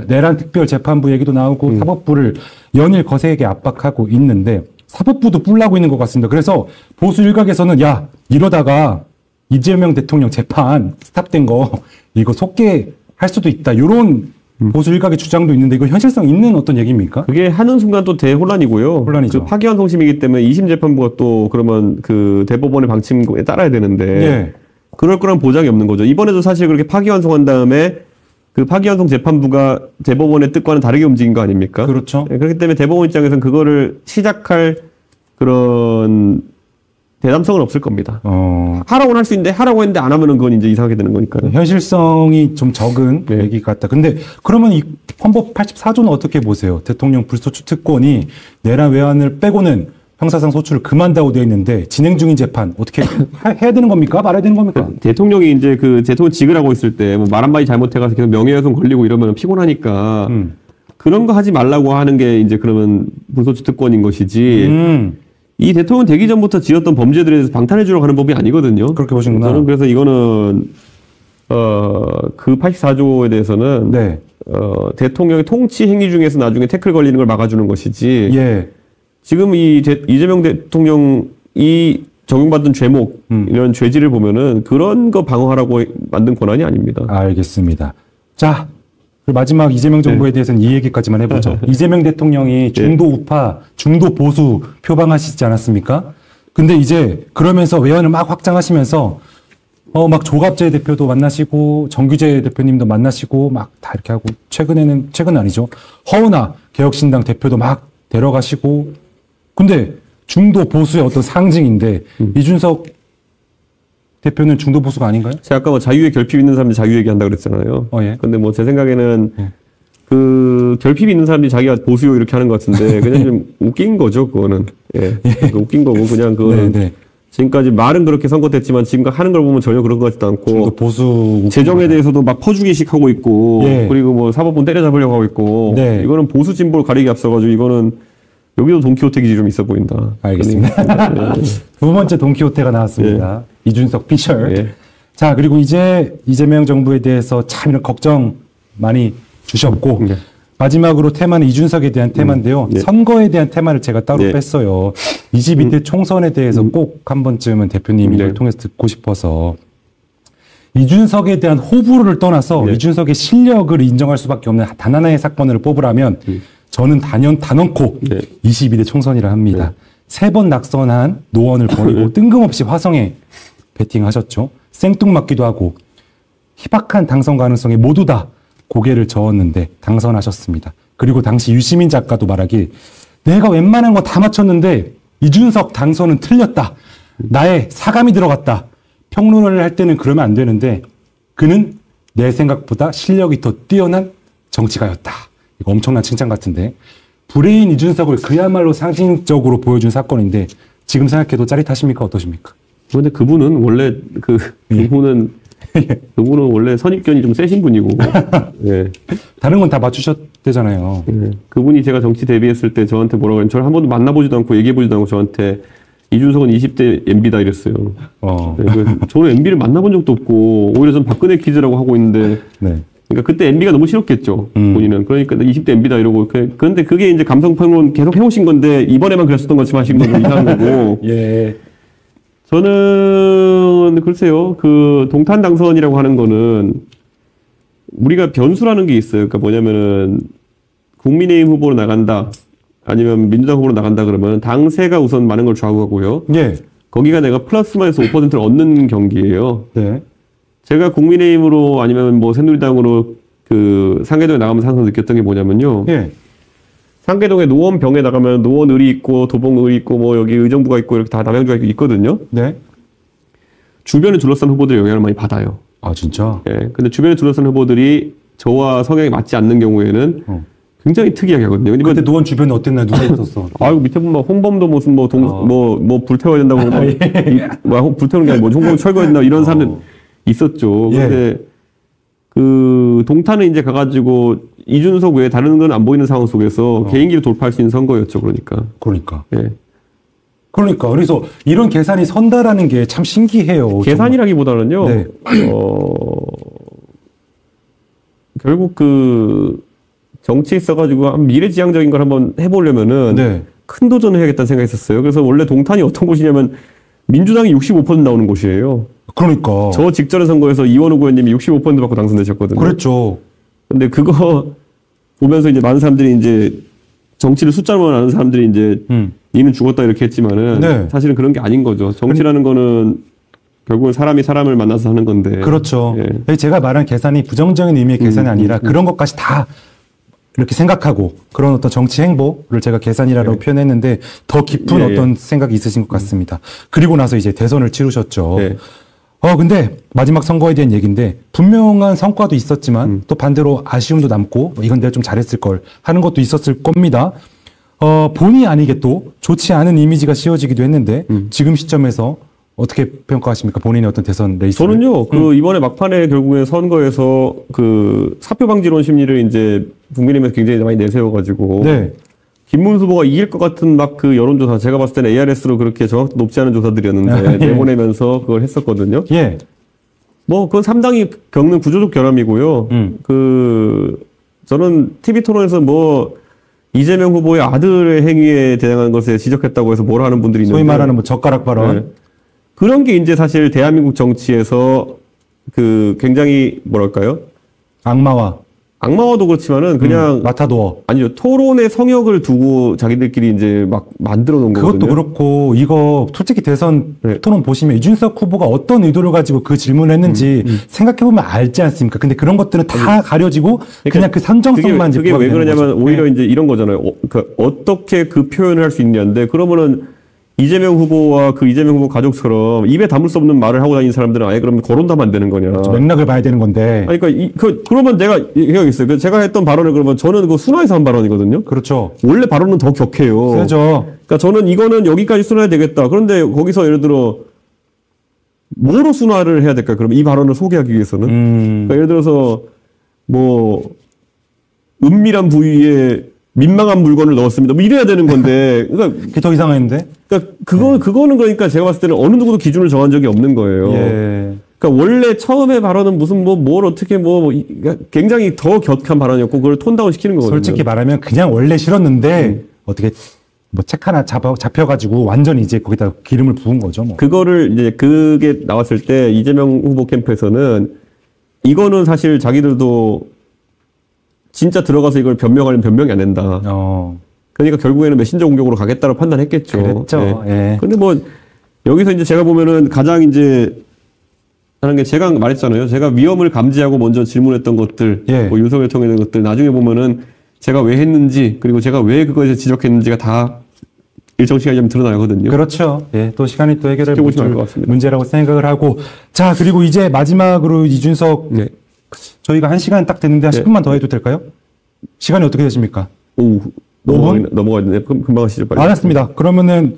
내란 특별재판부 얘기도 나오고 사법부를 연일 거세게 압박하고 있는데 사법부도 뿔나고 있는 것 같습니다. 그래서 보수 일각에서는 야 이러다가 이재명 대통령 재판 스탑된 거 이거 속개할 수도 있다. 이런 보수 일각의 주장도 있는데 이거 현실성 있는 어떤 얘기입니까? 그게 하는 순간 또 대혼란이고요. 혼란이죠. 그 파기환 송심이기 때문에 2심 재판부가 또 그러면 그 대법원의 방침에 따라야 되는데 예. 그럴 거란 보장이 없는 거죠. 이번에도 사실 그렇게 파기환송한 다음에 그 파기환송 재판부가 대법원의 뜻과는 다르게 움직인 거 아닙니까? 그렇죠. 그렇기 때문에 대법원 입장에서는 그거를 시작할 그런 대담성은 없을 겁니다. 하라고는 할 수 있는데 하라고 했는데 안 하면은 그건 이제 이상하게 되는 거니까요. 현실성이 좀 적은 얘기 같다. 근데 그러면 이 헌법 84조는 어떻게 보세요? 대통령 불소추 특권이 내란 외환을 빼고는 형사상 소추를 금한다고 되어 있는데 진행 중인 재판 어떻게 해야 되는 겁니까? 말아야 되는 겁니까? 대통령이 이제 그 대통령직을 하고 있을 때 뭐 말 한마디 잘못해가지고 계속 명예훼손 걸리고 이러면 피곤하니까 그런 거 하지 말라고 하는 게 이제 그러면 불소추 특권인 것이지 이 대통령 되기 전부터 지었던 범죄들에 대해서 방탄해주려고 하는 법이 아니거든요. 그렇게 보시는구나. 저는 그래서 이거는 그 84조에 대해서는 대통령의 통치 행위 중에서 나중에 태클 걸리는 걸 막아주는 것이지. 예. 지금 이재명 대통령이 적용받은 죄목 이런 죄질을 보면은 그런 거 방어하라고 만든 권한이 아닙니다. 알겠습니다. 자, 마지막 이재명 정부에 대해서는 이 얘기까지만 해보죠. 이재명 대통령이 중도 우파, 중도 보수 표방하시지 않았습니까? 근데 이제 그러면서 외연을 막 확장하시면서 막 조갑재 대표도 만나시고 정규재 대표님도 만나시고 막 다 이렇게 하고 최근은 아니죠. 허은하 개혁신당 대표도 막 데려가시고 근데 중도 보수의 어떤 상징인데 이준석 대표는 중도 보수가 아닌가요? 제가 아까 뭐 자유에 결핍 있는 사람들이 자유 얘기한다고 그랬잖아요. 예. 근데 뭐 제 생각에는 그 결핍이 있는 사람들이 자기가 보수요 이렇게 하는 것 같은데 그냥 좀 웃긴 거죠, 그거는. 예. 웃긴 거고 그냥 그거는 지금까지 말은 그렇게 선거됐지만 지금까지 하는 걸 보면 전혀 그런 것 같지도 않고 보수 재정에 대해서도 막 퍼주기식 하고 있고 그리고 뭐 사법부는 때려잡으려고 하고 있고 이거는 보수 진보를 가리기 앞서가지고 이거는 여기도 돈키호테 기질이 좀 있어 보인다. 알겠습니다. 두 번째 돈키호테가 나왔습니다. 이준석 피셜. 자, 그리고 이제 이재명 정부에 대해서 참 이런 걱정 많이 주셨고 마지막으로 테마는 이준석에 대한 테마인데요. 네. 선거에 대한 테마를 제가 따로 네. 뺐어요. 22대 총선에 대해서 꼭 한 번쯤은 대표님이 이걸 통해서 듣고 싶어서 이준석에 대한 호불호를 떠나서 네. 이준석의 실력을 인정할 수밖에 없는 단 하나의 사건을 뽑으라면 저는 단언코 네. 22대 총선이라 합니다. 네. 3번 낙선한 노원을 버리고 뜬금없이 화성에 베팅하셨죠. 생뚱맞기도 하고 희박한 당선 가능성에 모두 다 고개를 저었는데 당선하셨습니다. 그리고 당시 유시민 작가도 말하길 내가 웬만한 거 다 맞췄는데 이준석 당선은 틀렸다. 나의 사감이 들어갔다. 평론을 할 때는 그러면 안 되는데 그는 내 생각보다 실력이 더 뛰어난 정치가였다. 이거 엄청난 칭찬 같은데 브레인 이준석을 그야말로 상징적으로 보여준 사건인데 지금 생각해도 짜릿하십니까? 어떠십니까? 그런데 그분은 원래 그분은 원래 선입견이 좀 세신 분이고 예. 다른 건 다 맞추셨대잖아요. 예. 그분이 제가 정치 데뷔했을 때 저한테 뭐라고 했는지 저를 한 번도 만나보지도 않고 얘기해보지도 않고 저한테 이준석은 20대 MB다 이랬어요. 네, 저는 MB를 만나본 적도 없고 오히려 전 박근혜 퀴즈라고 하고 있는데 네. 그러니까 그때 MB가 너무 싫었겠죠. 본인은. 그러니까 20대 MB다 이러고 그런데 그게 이제 감성평론 계속 해오신 건데 이번에만 그랬었던 것처럼 하신 건 좀 이상한 거고 예. 저는 글쎄요. 그 동탄 당선이라고 하는 거는 우리가 변수라는 게 있어요. 그러니까 뭐냐면은 국민의힘 후보로 나간다. 아니면 민주당 후보로 나간다 그러면 당세가 우선 많은 걸 좌우하고요. 예. 거기가 내가 플러스 마이너스 5%를 얻는 경기예요. 네. 제가 국민의힘으로 아니면 뭐 새누리당으로 그 상계동에 나가면서 항상 느꼈던 게 뭐냐면요. 예. 상계동에 노원병에 나가면 노원을이 있고 도봉을이 있고 뭐 여기 의정부가 있고 이렇게 다 남양주가 있거든요. 네. 주변에 둘러싼 후보들의 영향을 많이 받아요. 아 진짜? 예. 근데 주변에 둘러싼 후보들이 저와 성향이 맞지 않는 경우에는 굉장히 특이하게 하거든요. 그때 노원 주변에 어땠나요? 누가 있었어? 아이고 밑에 보면 홍범도 무슨 뭐 불태워야 된다고 불태우는 게 아니고 홍범도 철거해야 된다 이런 사람들 있었죠. 그런데 예. 그 동탄은 이제 가가지고 이준석 외에 다른 건 안 보이는 상황 속에서 개인기를 돌파할 수 있는 선거였죠. 그러니까. 예. 그러니까 그래서 이런 계산이 선다라는 게 참 신기해요. 계산이라기보다는요. 네. 결국 그 정치에 있어가지고 미래지향적인 걸 한번 해보려면은 네. 큰 도전을 해야겠다는 생각이 있었어요. 그래서 원래 동탄이 어떤 곳이냐면 민주당이 65% 나오는 곳이에요. 그러니까. 저 직전의 선거에서 이원우 의원님이 65% 받고 당선되셨거든요. 그렇죠. 근데 그거 보면서 이제 많은 사람들이 이제 정치를 숫자로만 아는 사람들이 이제 니는 죽었다 이렇게 했지만은 네. 사실은 그런 게 아닌 거죠. 정치라는 거는 결국은 사람이 사람을 만나서 하는 건데. 그렇죠. 예. 제가 말한 계산이 부정적인 의미의 계산이 아니라 그런 것까지 다 이렇게 생각하고 그런 어떤 정치 행보를 제가 계산이라고 네. 표현했는데 더 깊은 어떤 생각이 있으신 것 같습니다. 그리고 나서 이제 대선을 치르셨죠. 네. 근데 마지막 선거에 대한 얘기인데 분명한 성과도 있었지만 또 반대로 아쉬움도 남고 이건 내가 좀 잘했을 걸 하는 것도 있었을 겁니다. 본의 아니게 또 좋지 않은 이미지가 씌워지기도 했는데 지금 시점에서 어떻게 평가하십니까? 본인의 어떤 대선 레이스? 저는요, 이번에 막판에 결국에 선거에서 그 사표 방지론 심리를 이제 국민의힘에서 굉장히 많이 내세워가지고. 네. 김문수 후보가 이길 것 같은 막 그 여론조사, 제가 봤을 때는 ARS로 그렇게 정확도 높지 않은 조사들이었는데, 예. 내보내면서 그걸 했었거든요. 예. 뭐, 그건 상당히 겪는 구조적 결함이고요. 저는 TV 토론에서 뭐, 이재명 후보의 아들의 행위에 대항한 것에 지적했다고 해서 뭘 하는 분들이 있는데. 소위 말하는 뭐 젓가락 발언. 네. 그런 게 이제 사실 대한민국 정치에서 그 굉장히 뭐랄까요? 악마화도 그렇지만은 그냥 맡아둬. 아니죠. 토론의 성역을 두고 자기들끼리 이제 막 만들어 놓은 거거든요. 그것도 그렇고 이거 솔직히 대선 네. 토론 보시면 이준석 후보가 어떤 의도를 가지고 그 질문을 했는지 생각해 보면 알지 않습니까? 근데 그런 것들은 다 가려지고 그러니까 그냥 그 산정성만 그게 왜 그러냐면 오히려 네. 이제 이런 거잖아요. 어떻게 그 표현을 할 수 있냐인데 그러면은 이재명 후보와 그 이재명 후보 가족처럼 입에 담을 수 없는 말을 하고 다니는 사람들은 아예 그러면 거론도 하면 안 되는 거냐. 그렇죠. 맥락을 봐야 되는 건데. 아니, 그러니까 그러면 내가 생각이 있어요. 제가 했던 발언을 그러면 저는 그 순화해서 한 발언이거든요. 그렇죠. 원래 발언은 더 격해요. 세죠. 그러니까 저는 이거는 여기까지 순화해야 되겠다. 그런데 거기서 예를 들어 뭐로 순화를 해야 될까? 그러면 이 발언을 소개하기 위해서는. 그러니까 예를 들어서 뭐 은밀한 부위에 민망한 물건을 넣었습니다. 뭐 이래야 되는 건데. 그러니까 그게 더 이상했는데. 그러니까 그거는 그러니까 제가 봤을 때는 어느 누구도 기준을 정한 적이 없는 거예요. 예. 그러니까 원래 처음에 발언은 무슨 뭘 어떻게 굉장히 더 격한 발언이었고 그걸 톤다운 시키는 거거든요. 솔직히 말하면 그냥 원래 싫었는데 어떻게 뭐 책 하나 잡혀가지고 완전히 이제 거기다 기름을 부은 거죠. 뭐. 그거를 이제 그게 나왔을 때 이재명 후보 캠프에서는 이거는 사실 자기들도 진짜 들어가서 이걸 변명하려면 변명이 안 된다. 그러니까 결국에는 메신저 공격으로 가겠다고 판단했겠죠. 그랬죠. 예. 근데 뭐 여기서 이제 제가 보면은 가장 이제 하는 게 제가 말했잖아요. 제가 위험을 감지하고 먼저 질문했던 것들, 예. 뭐 윤석열 통해낸 것들 나중에 보면은 제가 왜 했는지 그리고 제가 왜 그거에서 지적했는지가 다 일정 시간이 좀 드러나거든요. 그렇죠. 예, 또 시간이 또 해결할 것 문제라고 생각을 하고. 자, 그리고 이제 마지막으로 이준석 네. 저희가 1시간 딱 됐는데 한 10분만 더 해도 될까요? 시간이 어떻게 되십니까? 오, 넘어가야 되네. 금방 하시죠, 빨리. 알았습니다. 그러면은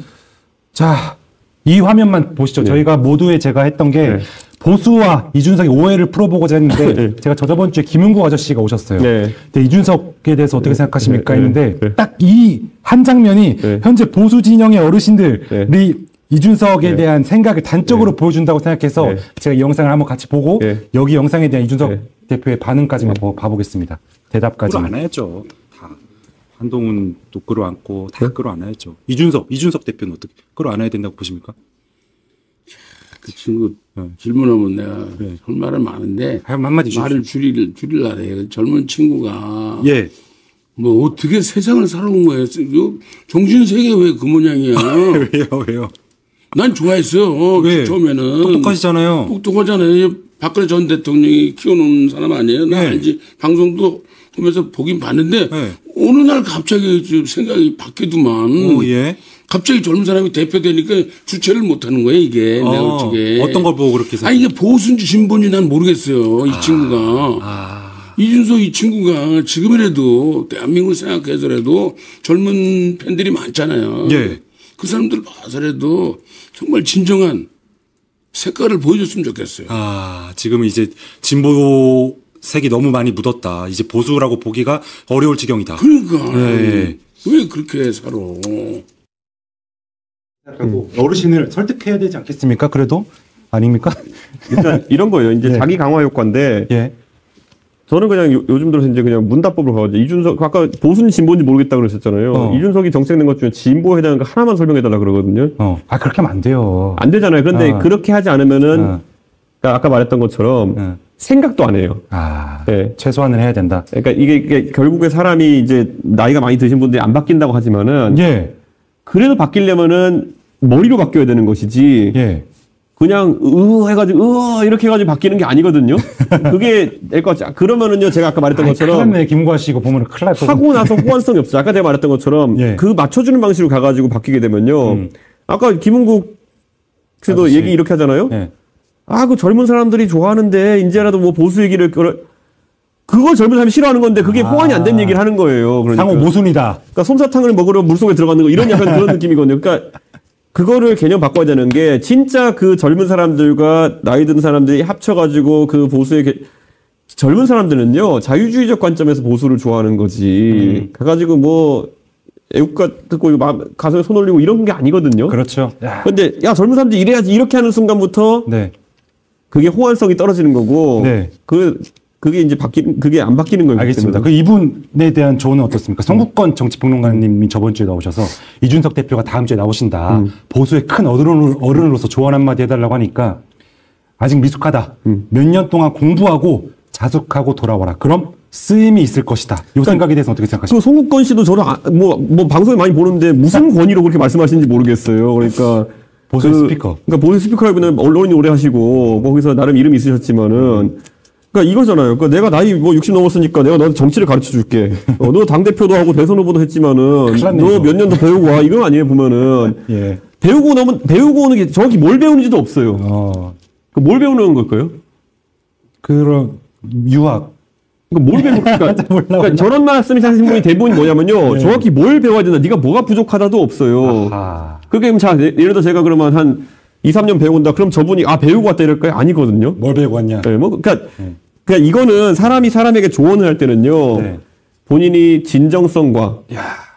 자, 이 화면만 보시죠. 네. 저희가 모두에 제가 했던 게 네. 보수와 이준석의 오해를 풀어보고자 했는데 네. 제가 저번 주에 김은국 아저씨가 오셨어요. 네. 근데 이준석에 대해서 어떻게 생각하십니까? 네. 했는데 네. 딱 이 한 장면이 네. 현재 보수 진영의 어르신들이 네. 이준석에 네. 대한 생각을 단적으로 보여준다고 생각해서 네. 제가 이 영상을 한번 같이 보고 네. 여기 영상에 대한 이준석 네. 대표의 반응까지만 봐보겠습니다. 대답까지. 끌어안아야죠. 다 한동훈도 끌어안고 다 끌어안아야죠. 이준석 대표는 어떻게 끌어안아야 된다고 보십니까? 그 친구 질문하면 내가 할 말은 많은데 한마디 주십시오. 말을 줄일라 해요. 젊은 친구가 예. 뭐 어떻게 세상을 살아온 거예요. 정신세계 왜 그 모양이야. 왜요? 난 좋아했어. 왜? 처음에는. 똑똑하시잖아요. 똑똑하잖아요. 박근혜 전 대통령이 키워놓은 사람 아니에요. 나 알지. 방송도 하면서 보긴 봤는데 어느 날 갑자기 생각이 바뀌더만. 예. 갑자기 젊은 사람이 대표되니까 주체를 못하는 거예요, 이게. 내가 어떻게. 어떤 걸 보고 그렇게 생각해요? 이게 보수인지 진보인지 난 모르겠어요, 이 친구가. 이준석 이 친구가 지금이라도 대한민국을 생각해서라도 젊은 팬들이 많잖아요. 예. 그 사람들 봐서라도 정말 진정한 색깔을 보여줬으면 좋겠어요. 지금은 이제 진보 색이 너무 많이 묻었다. 이제 보수라고 보기가 어려울 지경이다. 그러니까. 예. 왜 그렇게 살아. 어르신을 설득해야 되지 않겠습니까? 그래도 아닙니까? 일단 이런 거예요. 이제 예. 자기 강화 효과인데 예. 저는 그냥 요즘 들어서 이제 그냥 문답법으로 가가지고 이준석 아까 보수는 진보인지 모르겠다 그러셨잖아요. 이준석이 정책낸 것 중에 진보에 해당하는 거 하나만 설명해달라 그러거든요. 그렇게 하면 안 돼요. 안 되잖아요. 그런데 그렇게 하지 않으면은 그러니까 아까 말했던 것처럼 생각도 안 해요. 네. 최소한은 해야 된다. 그러니까 이게 결국에 사람이 이제 나이가 많이 드신 분들이 안 바뀐다고 하지만은 예. 그래도 바뀌려면은 머리로 바뀌어야 되는 것이지. 예. 그냥 해가지고 이렇게 해가지고 바뀌는 게 아니거든요. 그게 될 것 같지. 그러면은요 제가 아까 말했던 것처럼 큰일 났네. 김구아 씨 이거 보면 큰일 날 거고. 하고 나서 호환성이 없어요. 아까 제가 말했던 것처럼 예. 그 맞춰주는 방식으로 가가지고 바뀌게 되면요. 아까 김은국 씨도 아저씨. 얘기 이렇게 하잖아요. 예. 그 젊은 사람들이 좋아하는데 이제라도 뭐 보수 얘기를 그걸 젊은 사람이 싫어하는 건데 그게 호환이 안 된 얘기를 하는 거예요. 그러니까. 상호 모순이다. 그러니까 솜사탕을 먹으러 물속에 들어가는 거 이런 약간 그런 느낌이거든요. 그러니까 그거를 개념 바꿔야 되는 게 진짜 그 젊은 사람들과 나이 든 사람들이 합쳐가지고 그 보수의 젊은 사람들은요 자유주의적 관점에서 보수를 좋아하는 거지. 가가지고 뭐 애국가 듣고 가슴에 손 올리고 이런 게 아니거든요. 그렇죠. 근데 젊은 사람들이 이래야지 이렇게 하는 순간부터 네. 그게 호환성이 떨어지는 거고. 네. 그게 이제 그게 안 바뀌는 거예요. 알겠습니다. 그 이분에 대한 조언은 어떻습니까? 성국권 정치평론가님이 저번 주에 나오셔서 이준석 대표가 다음 주에 나오신다. 보수의 큰 어른으로서 조언 한마디 해달라고 하니까 아직 미숙하다. 몇 년 동안 공부하고 자숙하고 돌아와라. 그럼 쓰임이 있을 것이다. 이 생각에 대해서 어떻게 생각하십니까? 그 송국권 씨도 저는 뭐 방송에 많이 보는데 무슨 권위로 그렇게 말씀하시는지 모르겠어요. 그러니까 보수 스피커. 그러니까 보수 스피커라면 언론인 오래 하시고 거기서 나름 이름이 있으셨지만은. 그러니까 이거잖아요. 그러니까 내가 나이 60 넘었으니까 내가 너한테 정치를 가르쳐 줄게. 너 당대표도 하고 대선 후보도 했지만은 너 몇 년 더 배우고 와. 이건 아니에요, 보면은. 예. 배우고 오는 게 정확히 뭘 배우는지도 없어요. 뭘 배우는 걸까요? 그런 유학. 뭘 그러니까 저런 말씀이 하신 분이 대부분이 뭐냐면요. 네. 정확히 뭘 배워야 된다. 네가 뭐가 부족하다도 없어요. 그게 예를 들어 제가 그러면 한 2, 3년 배운다. 그럼 저분이 배우고 왔다 이럴까요? 아니거든요. 뭘 배우고 왔냐? 네, 그러니까 이거는 사람이 사람에게 조언을 할 때는요. 네. 본인이 진정성과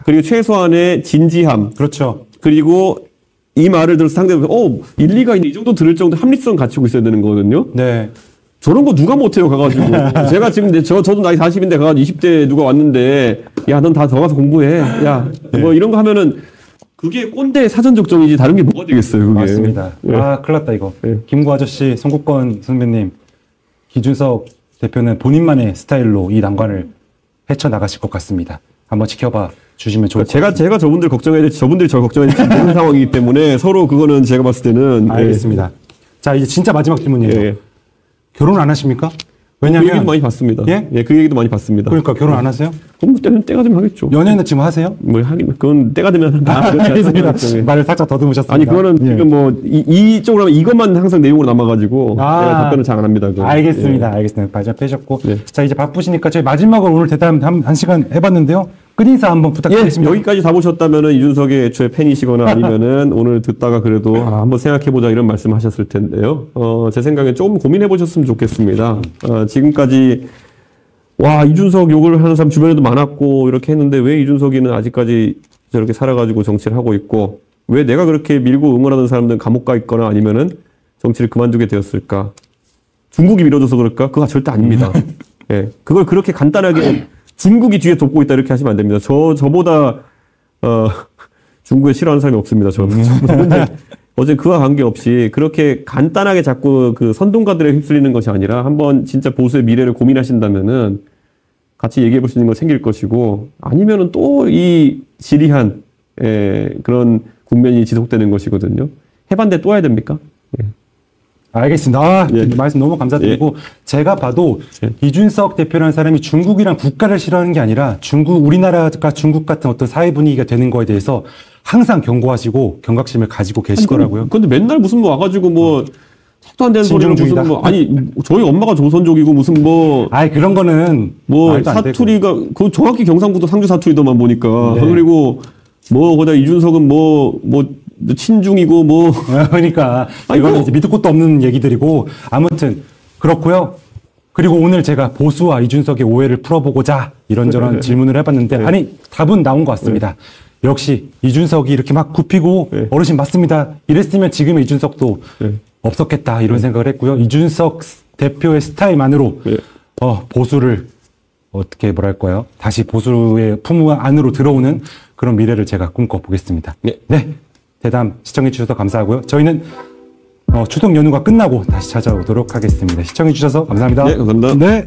그리고 최소한의 진지함. 그렇죠. 그리고 이 말을 들어서 상대방이 일리가 있네 이 정도 들을 정도 합리성 갖추고 있어야 되는 거거든요. 네. 저런 거 누가 못해요 가가지고 제가 지금 저도 나이 40인데 가가지고 20대 누가 왔는데 야 넌 다 더 가서 공부해 야 뭐 이런 거 하면은 그게 꼰대 사전적정이지 다른 게 뭐가 되겠어요 그게. 맞습니다. 예. 아 큰일 났다 이거. 예. 김구 아저씨, 송국권 선배님, 기준석 대표는 본인만의 스타일로 이 난관을 헤쳐나가실 것 같습니다. 한번 지켜봐 주시면 좋을 것 같습니다. 제가 저분들 걱정해야 될지 저분들이 저 걱정해야 될지 모르는 상황이기 때문에 서로 그거는 제가 봤을 때는 알겠습니다. 자 이제 진짜 마지막 질문이에요. 예. 결혼 안 하십니까? 그 왜냐면 얘기도 많이 봤습니다. 예? 예, 그 얘기도 많이 봤습니다. 그러니까 결혼 안 하세요? 그럼 때가 되면 하겠죠. 연애는 지금 하세요? 뭐 하긴 그건 때가 되면 한다. 알겠습니다. 말을 살짝 더듬으셨습니다. 아니 그거는 예. 지금 뭐 이쪽으로 하면 이것만 항상 내용으로 남아가지고 제가 답변을 잘 안 합니다. 그건. 알겠습니다. 알겠습니다. 발전 빼셨고 예. 자 이제 바쁘시니까 저희 마지막으로 오늘 대담 한 시간 해봤는데요. 끝인사 한번 부탁드리겠습니다. 여기까지 다 보셨다면은 이준석의 애초에 팬이시거나 아니면은 오늘 듣다가 그래도 한번 생각해보자 이런 말씀하셨을 텐데요. 제 생각에 조금 고민해보셨으면 좋겠습니다. 지금까지 와 이준석 욕을 하는 사람 주변에도 많았고 이렇게 했는데 왜 이준석이는 아직까지 저렇게 살아가지고 정치를 하고 있고 왜 내가 그렇게 밀고 응원하는 사람들은 감옥 가 있거나 아니면은 정치를 그만두게 되었을까? 중국이 밀어줘서 그럴까? 그거 절대 아닙니다. 예, 그걸 그렇게 간단하게 중국이 뒤에 돕고 있다 이렇게 하시면 안 됩니다. 저보다 중국에 싫어하는 사람이 없습니다. 저는 어제 그와 관계없이 그렇게 간단하게 자꾸 그 선동가들에 휩쓸리는 것이 아니라 한번 진짜 보수의 미래를 고민하신다면은 같이 얘기해 볼 수 있는 거 생길 것이고 아니면은 또 이 지리한 그런 국면이 지속되는 것이거든요. 해봤는데 또 해야 됩니까? 예. 알겠습니다. 말씀 너무 감사드리고 제가 봐도 이준석 대표라는 사람이 중국이랑 국가를 싫어하는 게 아니라 우리나라가 중국 같은 어떤 사회 분위기가 되는 거에 대해서 항상 경고하시고 경각심을 가지고 계시더라고요. 근데 맨날 무슨 뭐 와가지고 뭐 책도 안 되는 소리를 무슨 뭐 아니 저희 엄마가 조선족이고 무슨 뭐 그런 거는 뭐 사투리가 그 정확히 경상북도 상주 사투리도만 보니까 네. 그리고 뭐 거기다 이준석은 뭐 친중이고 뭐 그러니까 이거는 이제 밑도 끝도 없는 얘기들이고 아무튼 그렇고요. 그리고 오늘 제가 보수와 이준석의 오해를 풀어보고자 이런저런 질문을 해봤는데 아니 답은 나온 것 같습니다. 역시 이준석이 이렇게 막 굽히고 어르신 맞습니다. 이랬으면 지금의 이준석도 없었겠다 이런 생각을 했고요. 이준석 대표의 스타일만으로 보수를 어떻게 뭐랄까요? 다시 보수의 품 안으로 들어오는 그런 미래를 제가 꿈꿔보겠습니다. 네. 대담 시청해주셔서 감사하고요. 저희는 추석 연휴가 끝나고 다시 찾아오도록 하겠습니다. 시청해주셔서 감사합니다. 네, 감사합니다. 네.